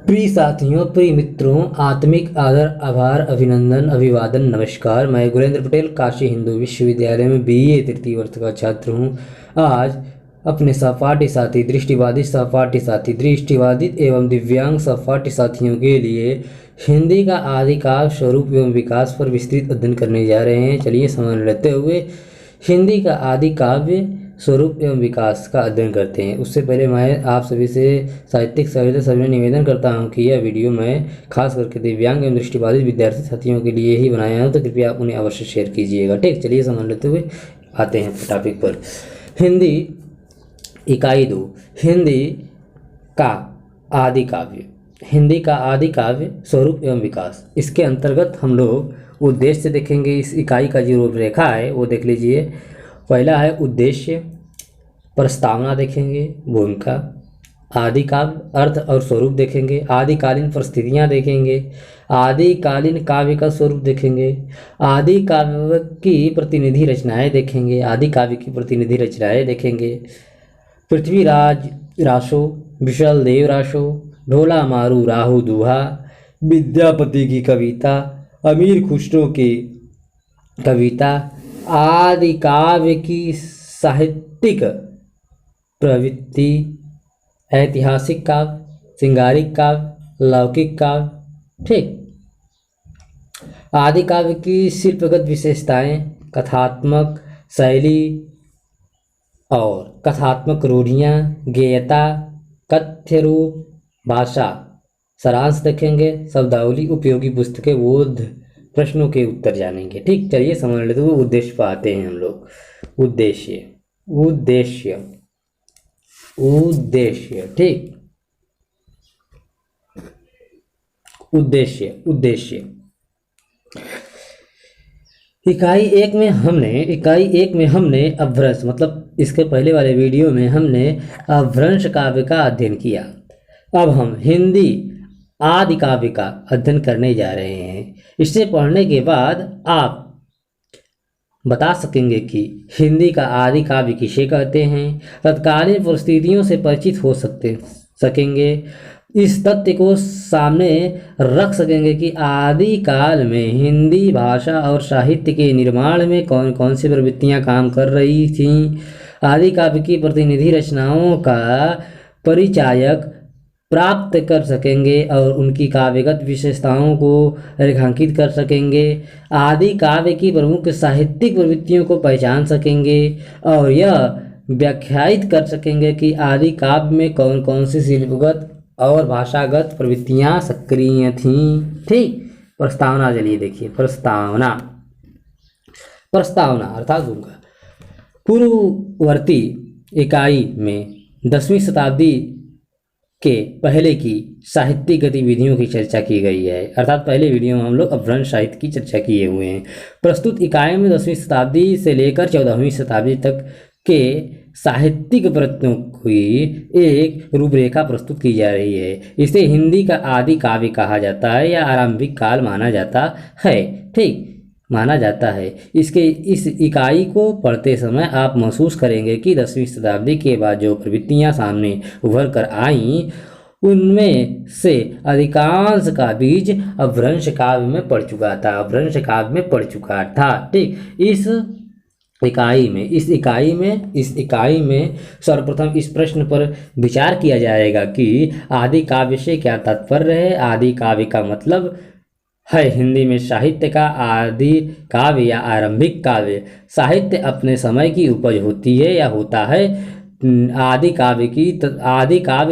प्रिय साथियों, प्रिय मित्रों, आत्मिक आदर, आभार, अभिनंदन, अभिवादन, नमस्कार। मैं गुरेंद्र पटेल काशी हिंदू विश्वविद्यालय में बीए तृतीय वर्ष का छात्र हूं। आज अपने सहपाठी साथी दृष्टिबाधित एवं दिव्यांग सहपाठी साथियों के लिए हिंदी का आदि काव्य स्वरूप एवं विकास पर विस्तृत अध्ययन करने जा रहे हैं। चलिए समझ लेते हुए हिंदी का आदि काव्य स्वरूप एवं विकास का अध्ययन करते हैं। उससे पहले मैं आप सभी से साहित्यिक सहृदय सभी निवेदन करता हूं कि यह वीडियो मैं खास करके दिव्यांग एवं दृष्टिबाधित विद्यार्थी साथियों के लिए ही बनाया हूं, तो कृपया आप उन्हें अवश्य शेयर कीजिएगा। ठीक, चलिए समझ लेते हुए आते हैं टॉपिक पर। हिंदी इकाई 2, हिंदी का आदि काव्य। हिंदी का आदि काव्य स्वरूप एवं विकास, इसके अंतर्गत हम लोग उद्देश्य देखेंगे। इस इकाई का जो रूपरेखा है वो देख लीजिए। पहला है उद्देश्य, प्रस्तावना देखेंगे, भूमिका, आदि काव्य, अर्थ और स्वरूप देखेंगे, आदिकालीन परिस्थितियाँ देखेंगे, आदिकालीन काव्य का स्वरूप देखेंगे, आदि काव्य की प्रतिनिधि रचनाएं देखेंगे, आदि काव्य की प्रतिनिधि रचनाएं देखेंगे। पृथ्वीराज रासो, विशल देव रासो, ढोला मारू राहु दुहा, विद्यापति की कविता, अमीर खुसरो की कविता, आदि काव्य की साहित्यिक प्रवृत्ति, ऐतिहासिक काव्य, श्रृंगारिक काव्य, लौकिक काव्य। ठीक, आदि काव्य की शिल्पगत विशेषताएं, कथात्मक शैली और कथात्मक रूढ़ियाँ, गेयता, कथ्य रूप, भाषा, सारांश देखेंगे, शब्दावली, उपयोगी पुस्तकें, बोध प्रश्नों के उत्तर जानेंगे। ठीक, चलिए समझ लेते हुए उद्देश्य पर आते हैं हम लोग। उद्देश्य उद्देश्य उद्देश्य ठीक, उद्देश्य इकाई एक में हमने अपभ्रंश, मतलब इसके पहले वाले वीडियो में हमने अपभ्रंश काव्य का अध्ययन किया। अब हम हिंदी आदि काव्य का अध्ययन करने जा रहे हैं। इसे पढ़ने के बाद आप बता सकेंगे कि हिंदी का आदि काव्य किसे कहते हैं, तत्कालीन परिस्थितियों से परिचित हो सकेंगे। इस तथ्य को सामने रख सकेंगे कि आदि काल में हिंदी भाषा और साहित्य के निर्माण में कौन कौन सी प्रवृत्तियां काम कर रही थीं। आदि काव्य की प्रतिनिधि रचनाओं का परिचायक प्राप्त कर सकेंगे और उनकी काव्यगत विशेषताओं को रेखांकित कर सकेंगे। आदि काव्य की प्रमुख साहित्यिक प्रवृत्तियों को पहचान सकेंगे और यह व्याख्यायित कर सकेंगे कि आदि काव्य में कौन कौन सी शिल्पगत और भाषागत प्रवृत्तियां सक्रिय थीं। ठीक, प्रस्तावना चलिए देखिए। प्रस्तावना अर्थात भूमिका। पूर्ववर्ती इकाई में 10वीं शताब्दी के पहले की साहित्यिक गतिविधियों की चर्चा की गई है, अर्थात पहले वीडियो में हम लोग अपभ्रंश साहित्य की चर्चा किए हुए हैं। प्रस्तुत इकाई में 10वीं शताब्दी से लेकर 14वीं शताब्दी तक के साहित्यिक प्रयत्नों की एक रूपरेखा प्रस्तुत की जा रही है। इसे हिंदी का आदि काव्य कहा जाता है या आरंभिक काल माना जाता है। ठीक, माना जाता है। इस इकाई को पढ़ते समय आप महसूस करेंगे कि 10वीं शताब्दी के बाद जो प्रवृत्तियां सामने उभर कर आईं, उनमें से अधिकांश का बीज अपभ्रंश काव्य में पड़ चुका था। ठीक, इस इकाई में सर्वप्रथम इस प्रश्न पर विचार किया जाएगा कि आदि काव्य से क्या तात्पर्य है। आदि काव्य का मतलब है हिंदी में साहित्य का आदि काव्य या आरंभिक काव्य। साहित्य अपने समय की उपज होती है या होता है। आदि काव्य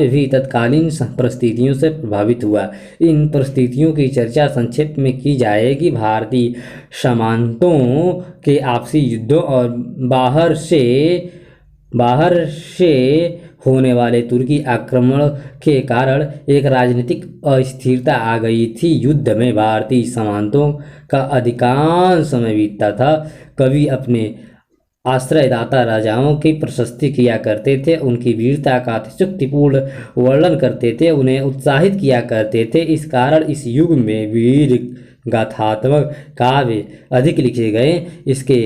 भी तत्कालीन परिस्थितियों से प्रभावित हुआ। इन परिस्थितियों की चर्चा संक्षेप में की जाएगी। भारतीय सामंतों के आपसी युद्धों और बाहर से होने वाले तुर्की आक्रमण के कारण एक राजनीतिक अस्थिरता आ गई थी। युद्ध में भारतीय सामंतों का अधिकांश समय बीतता था। कवि अपने आश्रयदाता राजाओं की प्रशस्ति किया करते थे, उनकी वीरता का अतिशयोक्तिपूर्ण वर्णन करते थे, उन्हें उत्साहित किया करते थे। इस कारण इस युग में वीर गाथात्मक काव्य अधिक लिखे गए। इसके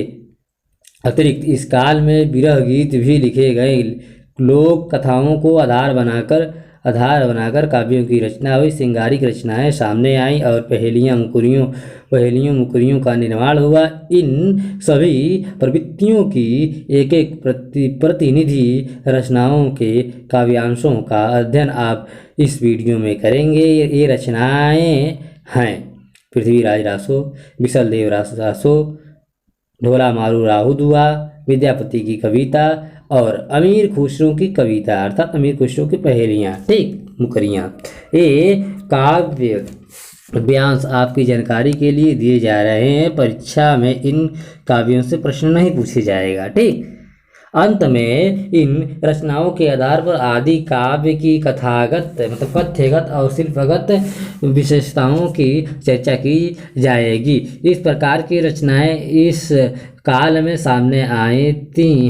अतिरिक्त इस काल में विरह गीत भी लिखे गए। लोक कथाओं को आधार बनाकर आधार बनाकर काव्यों की रचना हुई। श्रृंगारिक रचनाएं सामने आईं और पहेलियों मुकुरियों का निर्माण हुआ। इन सभी प्रवृत्तियों की एक एक प्रतिनिधि रचनाओं के काव्यांशों का अध्ययन आप इस वीडियो में करेंगे। ये रचनाएं हैं पृथ्वीराज रासो, विशल देव रासो, ढोला मारू राहु दुआ, विद्यापति की कविता और अमीर खुसरो की कविता अर्थात अमीर खुसरो की पहेलियाँ, ठीक, मुकरियाँ। ये काव्य व्यांश आपकी जानकारी के लिए दिए जा रहे हैं। परीक्षा में इन काव्यों से प्रश्न नहीं पूछे जाएगा, ठीक। अंत में इन रचनाओं के आधार पर आदि काव्य की कथागत मतलब कथ्यगत और शिल्पगत विशेषताओं की चर्चा की जाएगी। इस प्रकार की रचनाएं इस काल में सामने आती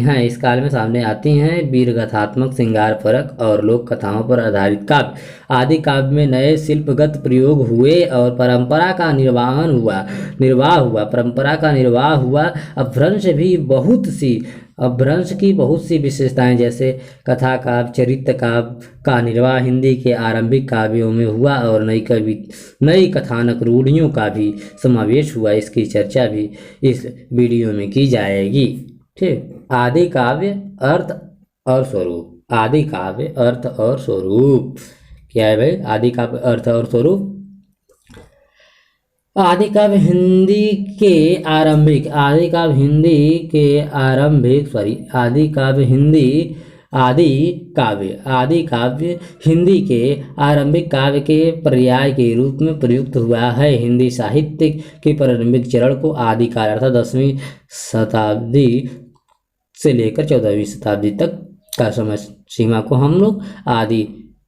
हैं। वीर गाथात्मक, श्रृंगार परक और लोक कथाओं पर आधारित काव्य आदि काव्य में नए शिल्पगत प्रयोग हुए और परंपरा का निर्वाह हुआ। अपभ्रंश की बहुत सी विशेषताएं जैसे कथा काव्य, चरित्र काव्य का निर्वाह हिंदी के आरंभिक काव्यों में हुआ और नई कथानक रूढ़ियों का भी समावेश हुआ। इसकी चर्चा भी इस वीडियो में की जाएगी, ठीक। आदि काव्य अर्थ और स्वरूप। आदि काव्य अर्थ और स्वरूप क्या है भाई? आदि काव्य अर्थ और स्वरूप। आदि काव्य हिंदी के आरंभिक काव्य के पर्याय के रूप में प्रयुक्त हुआ है। हिंदी साहित्य के प्रारंभिक चरण को आदि काल अर्थात 10वीं शताब्दी से लेकर 14वीं शताब्दी तक का समय सीमा को हम लोग आदि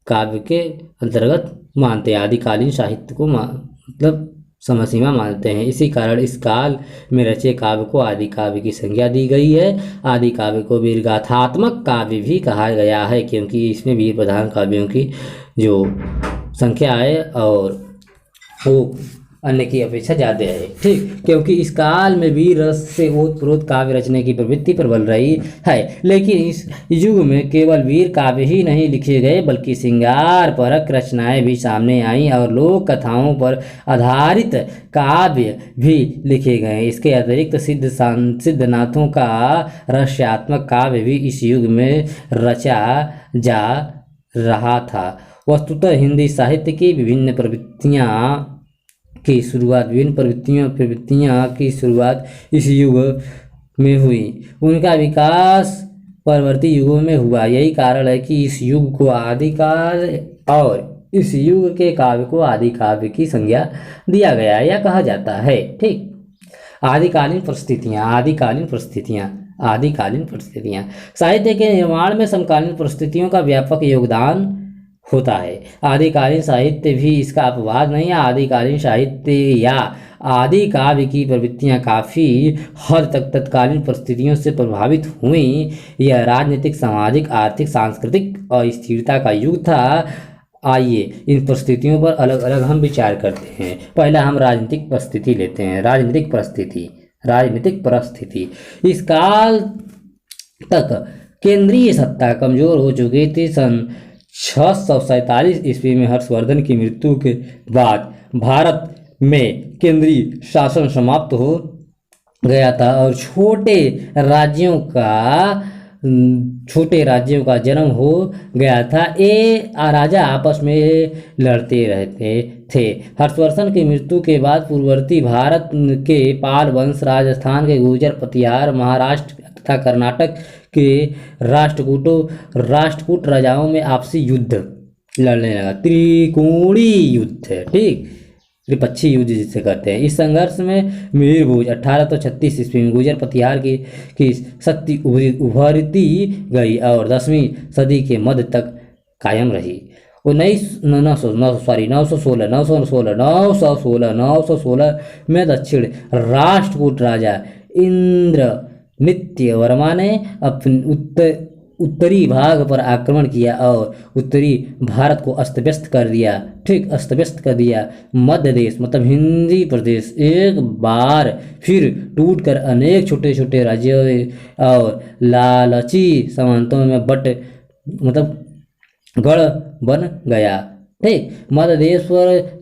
काव्य के अंतर्गत मानते हैं। आदिकालीन साहित्य को मतलब समय सीमा मानते हैं। इसी कारण इस काल में रचे काव्य को आदि काव्य की संज्ञा दी गई है। आदि काव्य को वीरगाथात्मक काव्य भी कहा गया है क्योंकि इसमें वीर प्रधान काव्यों की जो संख्या है और वो अन्य की अपेक्षा ज़्यादा है, ठीक। क्योंकि इस काल में वीर रस से ओतप्रोत काव्य रचने की प्रवृत्ति प्रबल रही है। लेकिन इस युग में केवल वीर काव्य ही नहीं लिखे गए बल्कि श्रृंगार परक रचनाएं भी सामने आईं और लोक कथाओं पर आधारित काव्य भी लिखे गए। इसके अतिरिक्त सिद्धनाथों का रहस्यात्मक काव्य भी इस युग में रचा जा रहा था। वस्तुतः हिंदी साहित्य की विभिन्न प्रवृत्तियां की शुरुआत इस युग में हुई। उनका विकास परवर्ती युगों में हुआ। यही कारण है कि इस युग को आदिकाल और इस युग के काव्य को आदि काव्य की संज्ञा दिया गया या कहा जाता है, ठीक। आदिकालीन परिस्थितियाँ साहित्य के निर्माण में समकालीन परिस्थितियों का व्यापक योगदान होता है। आदिकालीन साहित्य भी इसका अपवाद नहीं है। आदिकालीन साहित्य या आदि काव्य की प्रवृत्तियां काफ़ी हद तक तत्कालीन परिस्थितियों से प्रभावित हुई। यह राजनीतिक, सामाजिक, आर्थिक, सांस्कृतिक अस्थिरता का युग था। आइए इन परिस्थितियों पर अलग अलग हम विचार करते हैं। पहला हम राजनीतिक परिस्थिति लेते हैं। राजनीतिक परिस्थिति इस काल तक केंद्रीय सत्ता कमजोर हो चुकी थी। सन 647 ईस्वी में हर्षवर्धन की मृत्यु के बाद भारत में केंद्रीय शासन समाप्त हो गया था और छोटे राज्यों का जन्म हो गया था। ये राजा आपस में लड़ते रहते थे। हर्षवर्धन की मृत्यु के बाद पूर्ववर्ती भारत के पाल वंश राजस्थान के गुर्जर, पतियार, महाराष्ट्र तथा कर्नाटक के राष्ट्रकूट राजाओं में आपसी युद्ध लड़ने लगा। त्रिकोणीय युद्ध, ठीक, त्रिपक्षीय युद्ध जिसे कहते हैं। इस संघर्ष में मीरभूज 1836 ईस्वी में गुर्जर पतियार की शक्ति उभरती गई और 10वीं सदी के मध्य तक कायम रही। 916 में दक्षिण राष्ट्रकूट राजा इंद्रनित्य वर्मा ने अपने उत्तरी भाग पर आक्रमण किया और उत्तरी भारत को अस्त व्यस्त कर दिया। मध्य देश मतलब हिंदी प्रदेश एक बार फिर टूटकर अनेक छोटे छोटे राज्यों और लालची सामंतों में गढ़ बन गया। ठीक, मध्य देश पर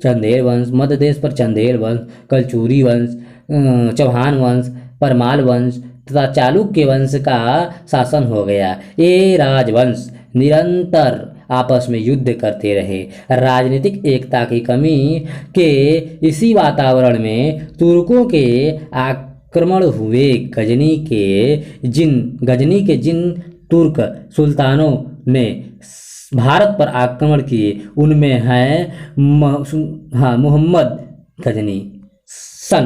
चंदेल वंश, कलचुरी वंश, चौहान वंश, परमाल वंश तथा चालुक्य वंश का शासन हो गया। ये राजवंश निरंतर आपस में युद्ध करते रहे। राजनीतिक एकता की कमी के इसी वातावरण में तुर्कों के आक्रमण हुए। गजनी के जिन तुर्क सुल्तानों ने भारत पर आक्रमण किए उनमें हैं मोहम्मद गजनी सन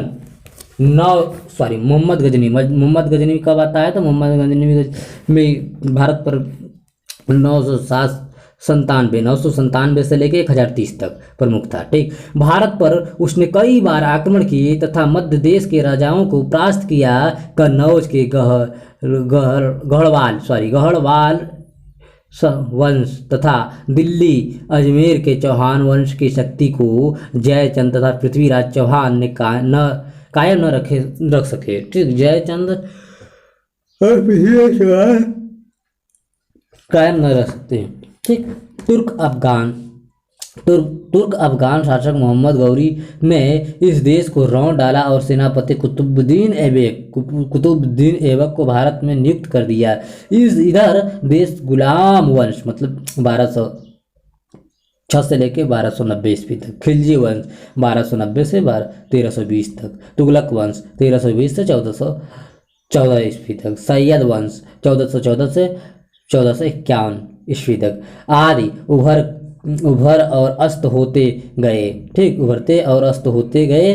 मोहम्मद गजनी कब आता है? तो मोहम्मद गजनी में भारत पर 997 से लेकर 1030 तक प्रमुख था। ठीक, भारत पर उसने कई बार आक्रमण किए तथा मध्य देश के राजाओं को परास्त किया। कन्नौज के गढ़वाल वंश तथा दिल्ली अजमेर के चौहान वंश की शक्ति को जयचंद तथा पृथ्वीराज चौहान ने कायम न रख सके। ठीक, जयचंद और पृथ्वीराज चौहान कायम न रख सकते। ठीक, तुर्क अफगान शासक मोहम्मद गौरी ने इस देश को रौंद डाला और सेनापति कुतुबुद्दीन ऐबक को भारत में नियुक्त कर दिया। इधर देश गुलाम वंश मतलब 1206 से लेकर 1290 ईस्वी तक, खिलजी वंश 1290 से 1320 तक, तुगलक वंश 1320 से 1414 ईस्वी तक, सैयद वंश 1414 से 1451 ईस्वी तक आदि उभरते और अस्त होते गए।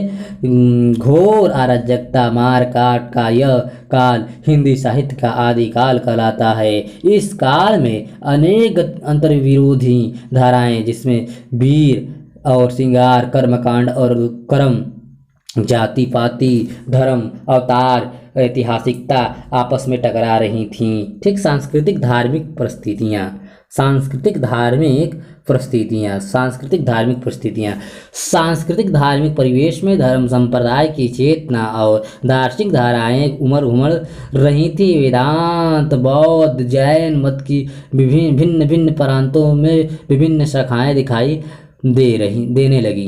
घोर अराजकता मारकाट का यह काल हिंदी साहित्य का आदि काल कहलाता है। इस काल में अनेक अंतर्विरोधी धाराएं जिसमें वीर और श्रृंगार, कर्मकांड और कर्म, जाति पाति, धर्म, अवतार, ऐतिहासिकता आपस में टकरा रही थीं। ठीक, सांस्कृतिक धार्मिक सांस्कृतिक धार्मिक परिवेश में धर्म संप्रदाय की चेतना और दार्शनिक धाराएं उमड़ रही थी। वेदांत, बौद्ध, जैन मत की भिन्न प्रांतों में विभिन्न शाखाएं दिखाई देने लगी।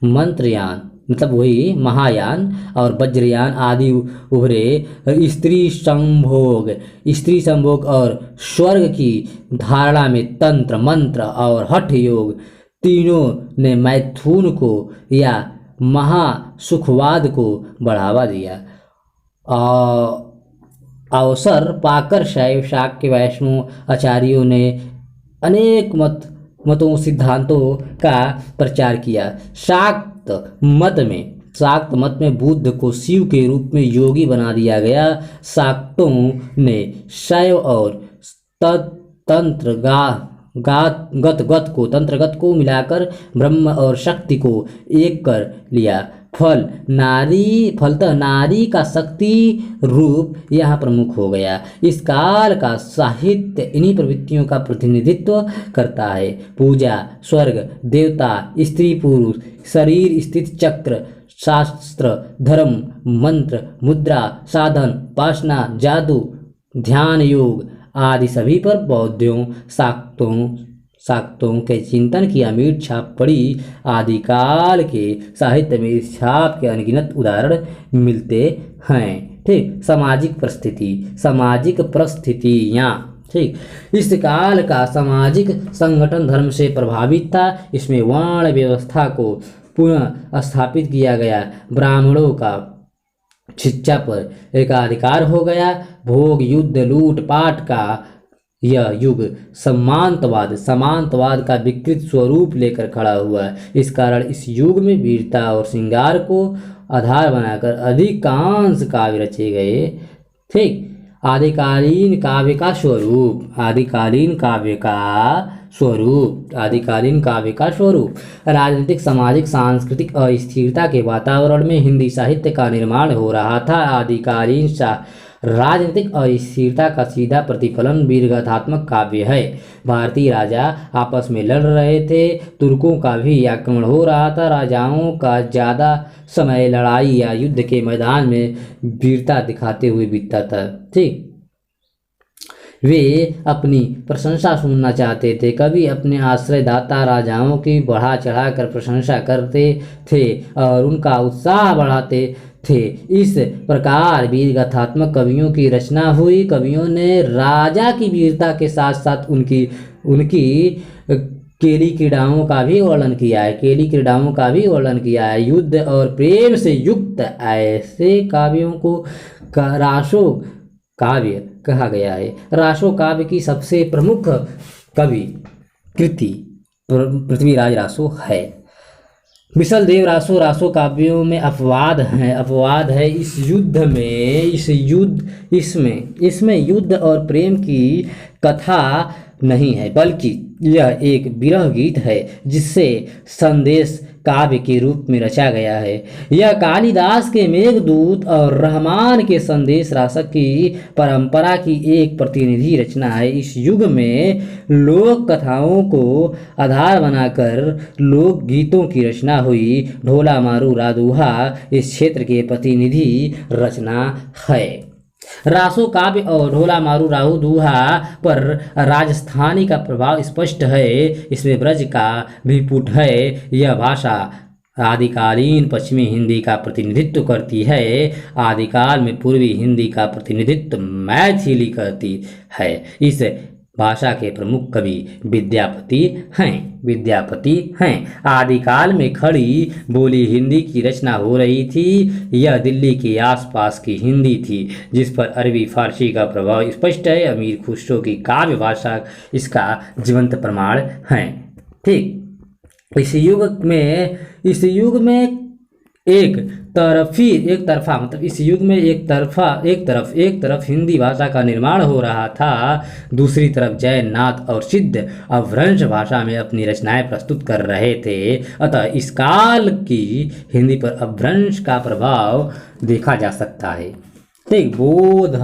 मंत्रयान मतलब वही महायान और वज्रयान आदि उभरे। स्त्री संभोग और स्वर्ग की धारणा में तंत्र, मंत्र और हठ योग तीनों ने मैथुन को या महासुखवाद को बढ़ावा दिया। अवसर पाकर शैव, शाक्य, वैष्णव आचार्यों ने अनेक मतों सिद्धांतों का प्रचार किया। शाक्त मत में बुद्ध को शिव के रूप में योगी बना दिया गया। शाक्तों ने शैव और तंत्रगत को मिलाकर ब्रह्म और शक्ति को एक कर लिया। फलतः नारी का शक्ति रूप यहाँ प्रमुख हो गया। इस काल का साहित्य इन्हीं प्रवृत्तियों का प्रतिनिधित्व करता है। पूजा, स्वर्ग, देवता, स्त्री पुरुष, शरीर स्थित चक्र, शास्त्र, धर्म, मंत्र, मुद्रा, साधन, उपासना, जादू, ध्यान, योग आदि सभी पर बौद्धों, शाक्तों के चिंतन की अमीर छाप पड़ी। आदिकाल के साहित्य में इस छाप के अनगिनत उदाहरण मिलते हैं। ठीक, सामाजिक परिस्थितियाँ। ठीक, इस काल का सामाजिक संगठन धर्म से प्रभावित था। इसमें वर्ण व्यवस्था को पुनः स्थापित किया गया। ब्राह्मणों का शिक्षा पर एकाधिकार हो गया। भोग, युद्ध, लूट पाट का यह युग सामंतवाद का विकृत स्वरूप लेकर खड़ा हुआ। इस कारण इस युग में वीरता और श्रृंगार को आधार बनाकर अधिकांश काव्य रचे गए। ठीक, आदिकालीन काव्य का स्वरूप राजनीतिक, सामाजिक, सांस्कृतिक अस्थिरता के वातावरण में हिंदी साहित्य का निर्माण हो रहा था। आदिकालीन राजनीतिक अस्थिरता का सीधा प्रतिफलन वीरगाथात्मक काव्य है। भारतीय राजा आपस में लड़ रहे थे, तुर्कों का भी आक्रमण हो रहा था। राजाओं का ज़्यादा समय लड़ाई या युद्ध के मैदान में वीरता दिखाते हुए बीतता था। ठीक, वे अपनी प्रशंसा सुनना चाहते थे। कवि अपने आश्रयदाता राजाओं की बढ़ा चढ़ा कर प्रशंसा करते थे और उनका उत्साह बढ़ाते थे। इस प्रकार वीर गाथात्मक कवियों की रचना हुई। कवियों ने राजा की वीरता के साथ साथ उनकी उनकी केली क्रीड़ाओं का भी वर्णन किया है। केली क्रीड़ाओं का भी वर्णन किया है। युद्ध और प्रेम से युक्त ऐसे काव्यों को रासो काव्य कहा गया है। रासो काव्य की सबसे प्रमुख कवि कृति पृथ्वीराज रासो है। विसल देव रासो रासो काव्यों में अपवाद है। इसमें युद्ध और प्रेम की कथा नहीं है, बल्कि यह एक विरह गीत है जिससे संदेश काव्य के रूप में रचा गया है। यह कालिदास के मेघदूत और रहमान के संदेश रासक की परंपरा की एक प्रतिनिधि रचना है। इस युग में लोक कथाओं को आधार बनाकर लोक गीतों की रचना हुई। ढोला मारू रादूहा इस क्षेत्र के प्रतिनिधि रचना है। रासो काव्य और ढोला मारू राहु दूहा पर राजस्थानी का प्रभाव स्पष्ट है। इसमें ब्रज का भी पुट है। यह भाषा आदिकालीन पश्चिमी हिंदी का प्रतिनिधित्व करती है। आदिकाल में पूर्वी हिंदी का प्रतिनिधित्व मैथिली करती है। इस भाषा के प्रमुख कवि विद्यापति हैं। आदिकाल में खड़ी बोली हिंदी की रचना हो रही थी। यह दिल्ली के आसपास की हिंदी थी जिस पर अरबी फारसी का प्रभाव स्पष्ट है। अमीर खुसरो की काव्य भाषा इसका जीवंत प्रमाण है। ठीक, इस युग में एक तरफ हिंदी भाषा का निर्माण हो रहा था, दूसरी तरफ जैन नाथ और सिद्ध अपभ्रंश भाषा में अपनी रचनाएं प्रस्तुत कर रहे थे। अतः इस काल की हिंदी पर अपभ्रंश का प्रभाव देखा जा सकता है। ठीक, बोध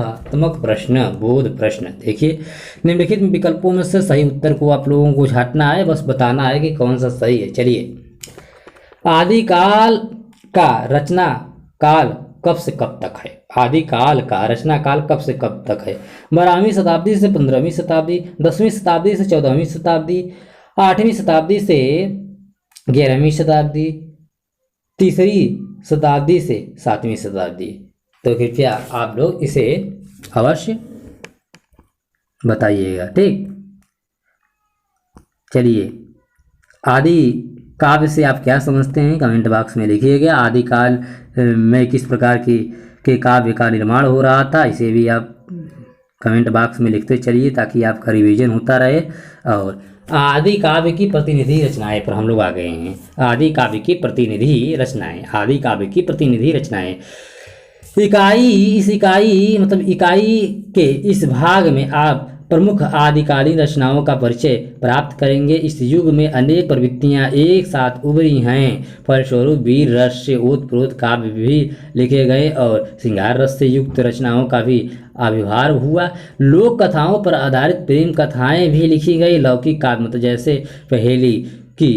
प्रश्न देखिए, निम्नलिखित विकल्पों में से सही उत्तर को आप लोगों को छांटना है, बस बताना है कि कौन सा सही है। चलिए, आदिकाल का रचना काल कब से कब तक है? आदिकाल का रचना काल कब से कब तक है? 12वीं शताब्दी से 15वीं शताब्दी, 10वीं शताब्दी से 14वीं शताब्दी, 8वीं शताब्दी से 11वीं शताब्दी, 3री शताब्दी से 7वीं शताब्दी। तो कृपया आप लोग इसे अवश्य बताइएगा। ठीक, चलिए, आदि काव्य से आप क्या समझते हैं कमेंट बॉक्स में लिखिएगा। आदिकाल में किस प्रकार के काव्य का निर्माण हो रहा था, इसे भी आप कमेंट बॉक्स में लिखते चलिए ताकि आपका रिवीजन होता रहे। और आदि काव्य की प्रतिनिधि रचनाएं पर हम लोग आ गए हैं। आदि काव्य की प्रतिनिधि रचनाएं इकाई के इस भाग में आप प्रमुख आदिकालीन रचनाओं का परिचय प्राप्त करेंगे। इस युग में अनेक प्रवृत्तियां एक साथ उभरी हैं। फलस्वरूप वीर रस से ओतप्रोत काव्य भी लिखे गए और श्रृंगार रस से युक्त रचनाओं का भी आविर्भाव हुआ। लोक कथाओं पर आधारित प्रेम कथाएं भी लिखी गई। लौकिक काव्य जैसे पहेली की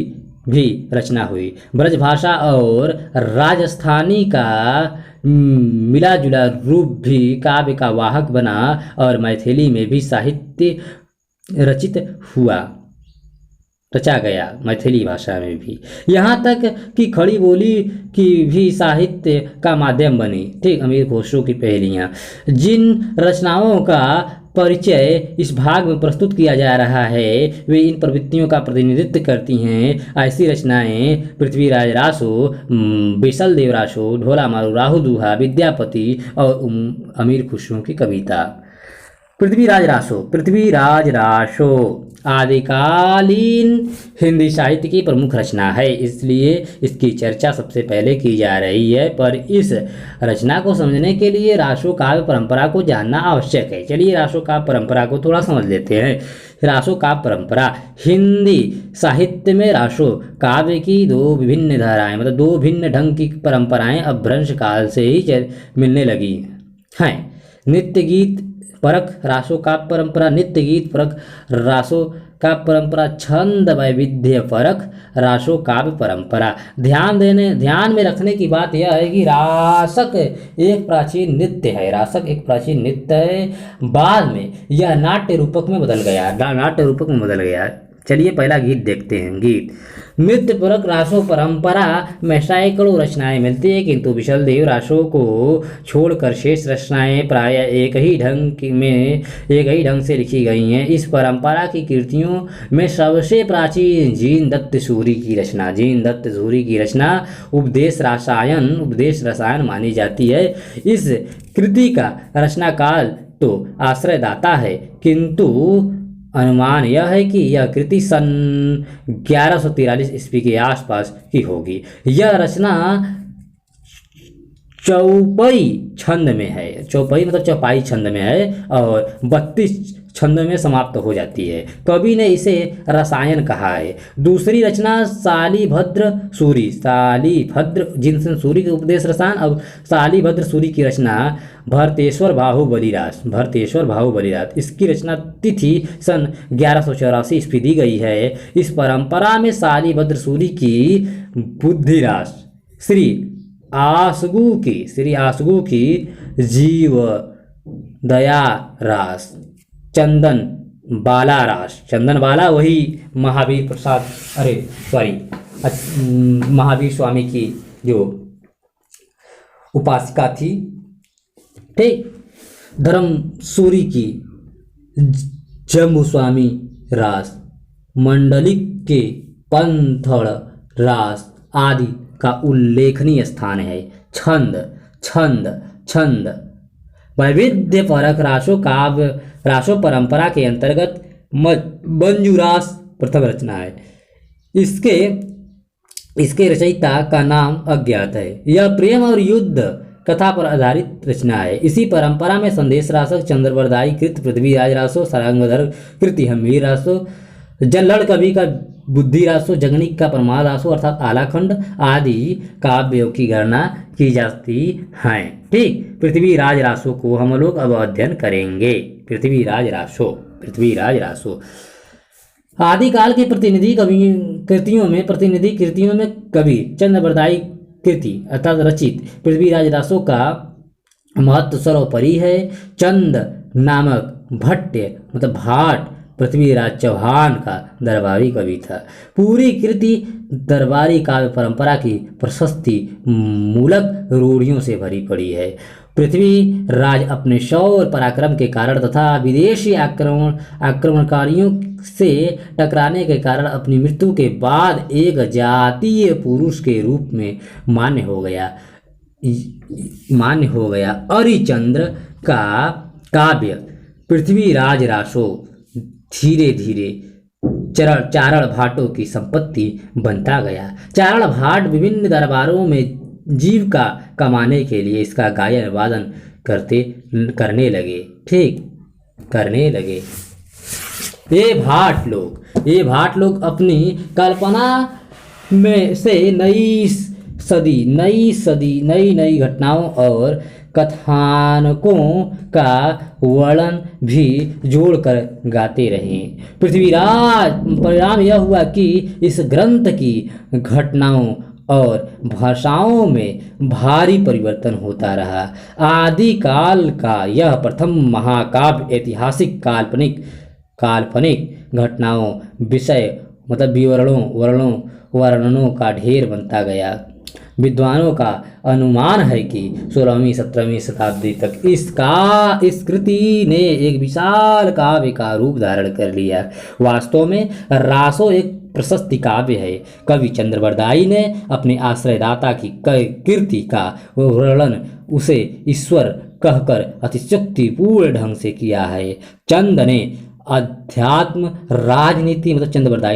भी रचना हुई। ब्रजभाषा और राजस्थानी का मिला जुला रूप भी काव्य का वाहक बना और मैथिली में भी साहित्य रचा गया। मैथिली भाषा में भी यहाँ तक कि खड़ी बोली की भी साहित्य का माध्यम बनी। ठीक, अमीर खुसरो की पहेलियाँ, जिन रचनाओं का परिचय इस भाग में प्रस्तुत किया जा रहा है वे इन प्रवृत्तियों का प्रतिनिधित्व करती हैं। ऐसी रचनाएं पृथ्वीराज रासो, विसल देव रासो, ढोला मारू राहु दूहा, विद्यापति और अमीर खुसरो की कविता। पृथ्वीराज रासो आदिकालीन हिंदी साहित्य की प्रमुख रचना है, इसलिए इसकी चर्चा सबसे पहले की जा रही है। पर इस रचना को समझने के लिए रासो काव्य परंपरा को जानना आवश्यक है। चलिए, रासो काव्य परंपरा को थोड़ा समझ लेते हैं। रासो काव्य परंपरा, हिंदी साहित्य में रासो काव्य की दो विभिन्न धाराएं, दो भिन्न ढंग की परंपराएं अपभ्रंश काल से ही मिलने लगी हैं। नृत्य गीत परक रासो काव्य परंपरा, नित्य गीत परक रासो काव्य परंपरा, छंद वैविध्य परक रासो काव्य परंपरा। ध्यान में रखने की बात यह है कि रासक एक प्राचीन नृत्य है, रासक एक प्राचीन नृत्य है, बाद में यह नाट्य रूपक में बदल गया। चलिए पहला गीत देखते हैं। गीत नृत्य परक रासो परंपरा में सैकड़ों रचनाएं मिलती है, किंतु विशल देव रासो को छोड़कर शेष रचनाएं प्राय एक ही ढंग से लिखी गई हैं। इस परंपरा की कृतियों में सबसे प्राचीन जीन दत्त सूरी की रचना उपदेश रसायन मानी जाती है। इस कृति का रचना काल तो आश्रयदाता है, किंतु अनुमान यह है कि यह कृति सन 1143 ईस्वी के आसपास की होगी। यह रचना चौपाई छंद में है, चौपाई छंद में है और 32 छंद में समाप्त हो जाती है। कवि ने इसे रसायन कहा है। दूसरी रचना शालिभद्र जिनसन सूरी के उपदेश रसायन, अब शालिभद्र सूरी की रचना भरतेश्वर बाहुबलीराज, इसकी रचना तिथि सन 1184 ईस्वी दी गई है। इस परंपरा में शालिभद्र सूरी की बुद्धिरास, श्री आसगु की जीव दया रास, चंदन बाला वही महावीर स्वामी की जो उपासिका थी, ठीक। धर्म सूरी की जम्बू स्वामी रास, मंडलिक के पंथड़ रास आदि का उल्लेखनीय स्थान है। छंद वैविध्य परक रासो परंपरा के अंतर्गत मंजूरास प्रथम रचना है। इसके रचयिता का नाम अज्ञात है। यह प्रेम और युद्ध कथा पर आधारित रचना है। इसी परंपरा में संदेश रासक, चंद्रवरदाई कृत पृथ्वीराज रासो, सारंगधर कृति हमीर रासो, जल्लड़ कवि का बुद्धि रासो, जगनिक का परमाद रासो अर्थात आलाखंड आदि काव्यों की गणना की जाती है। ठीक, पृथ्वीराज रासो को हम लोग अब अध्ययन करेंगे। पृथ्वीराज रासो आदिकाल के प्रतिनिधि कृतियों में कवि चंद्रवरदाई कृति अर्थात रचित पृथ्वीराज रासो का महत्व सर्वोपरि है। चंद नामक भाट पृथ्वीराज चौहान का दरबारी कवि था। पूरी कृति दरबारी काव्य परंपरा की प्रशस्ति मूलक रूढ़ियों से भरी पड़ी है। पृथ्वीराज अपने शौर्य पराक्रम के कारण तथा विदेशी आक्रमणकारियों से टकराने के कारण अपनी मृत्यु के बाद एक जातीय पुरुष के रूप में मान्य हो गया। अरिचंद्र का काव्य पृथ्वीराज रासो धीरे धीरे चारण भाटों की संपत्ति बनता गया। चारण भाट विभिन्न दरबारों में जीविका कमाने के लिए इसका गायन वादन करने लगे। ये भाट लोग अपनी कल्पना में से नई घटनाओं और कथानकों का वर्णन भी जोड़कर गाते रहे। परिणाम यह हुआ कि इस ग्रंथ की घटनाओं और भाषाओं में भारी परिवर्तन होता रहा। आदिकाल का यह प्रथम महाकाव्य ऐतिहासिक काल्पनिक घटनाओं वर्णनों का ढेर बनता गया। विद्वानों का अनुमान है कि 16वीं-17वीं शताब्दी तक इस कृति ने एक विशाल काव्य का रूप धारण कर लिया। वास्तव में रासो एक प्रशस्ति काव्य है। कवि चंद्रवरदाई ने अपने आश्रयदाता की कीर्ति का वर्णन उसे ईश्वर कहकर अतिशयोक्तिपूर्ण ढंग से किया है। चंद्रवरदाई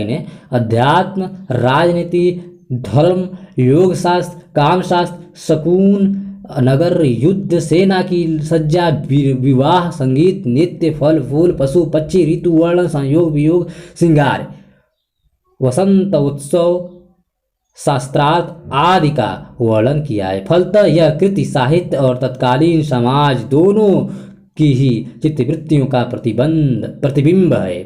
ने अध्यात्म, राजनीति, धर्म, योग शास्त्र, काम शास्त्र, शकुन, नगर, युद्ध, सेना की सज्जा, विवाह, संगीत, नृत्य, फल फूल, पशु पक्षी, ऋतु वर्ण, संयोग वियोग, श्रृंगार, वसंत उत्सव, शास्त्रार्थ आदि का वर्णन किया है। फलतः यह कृति साहित्य और तत्कालीन समाज दोनों की ही चित्तवृत्तियों का प्रतिबिंब है।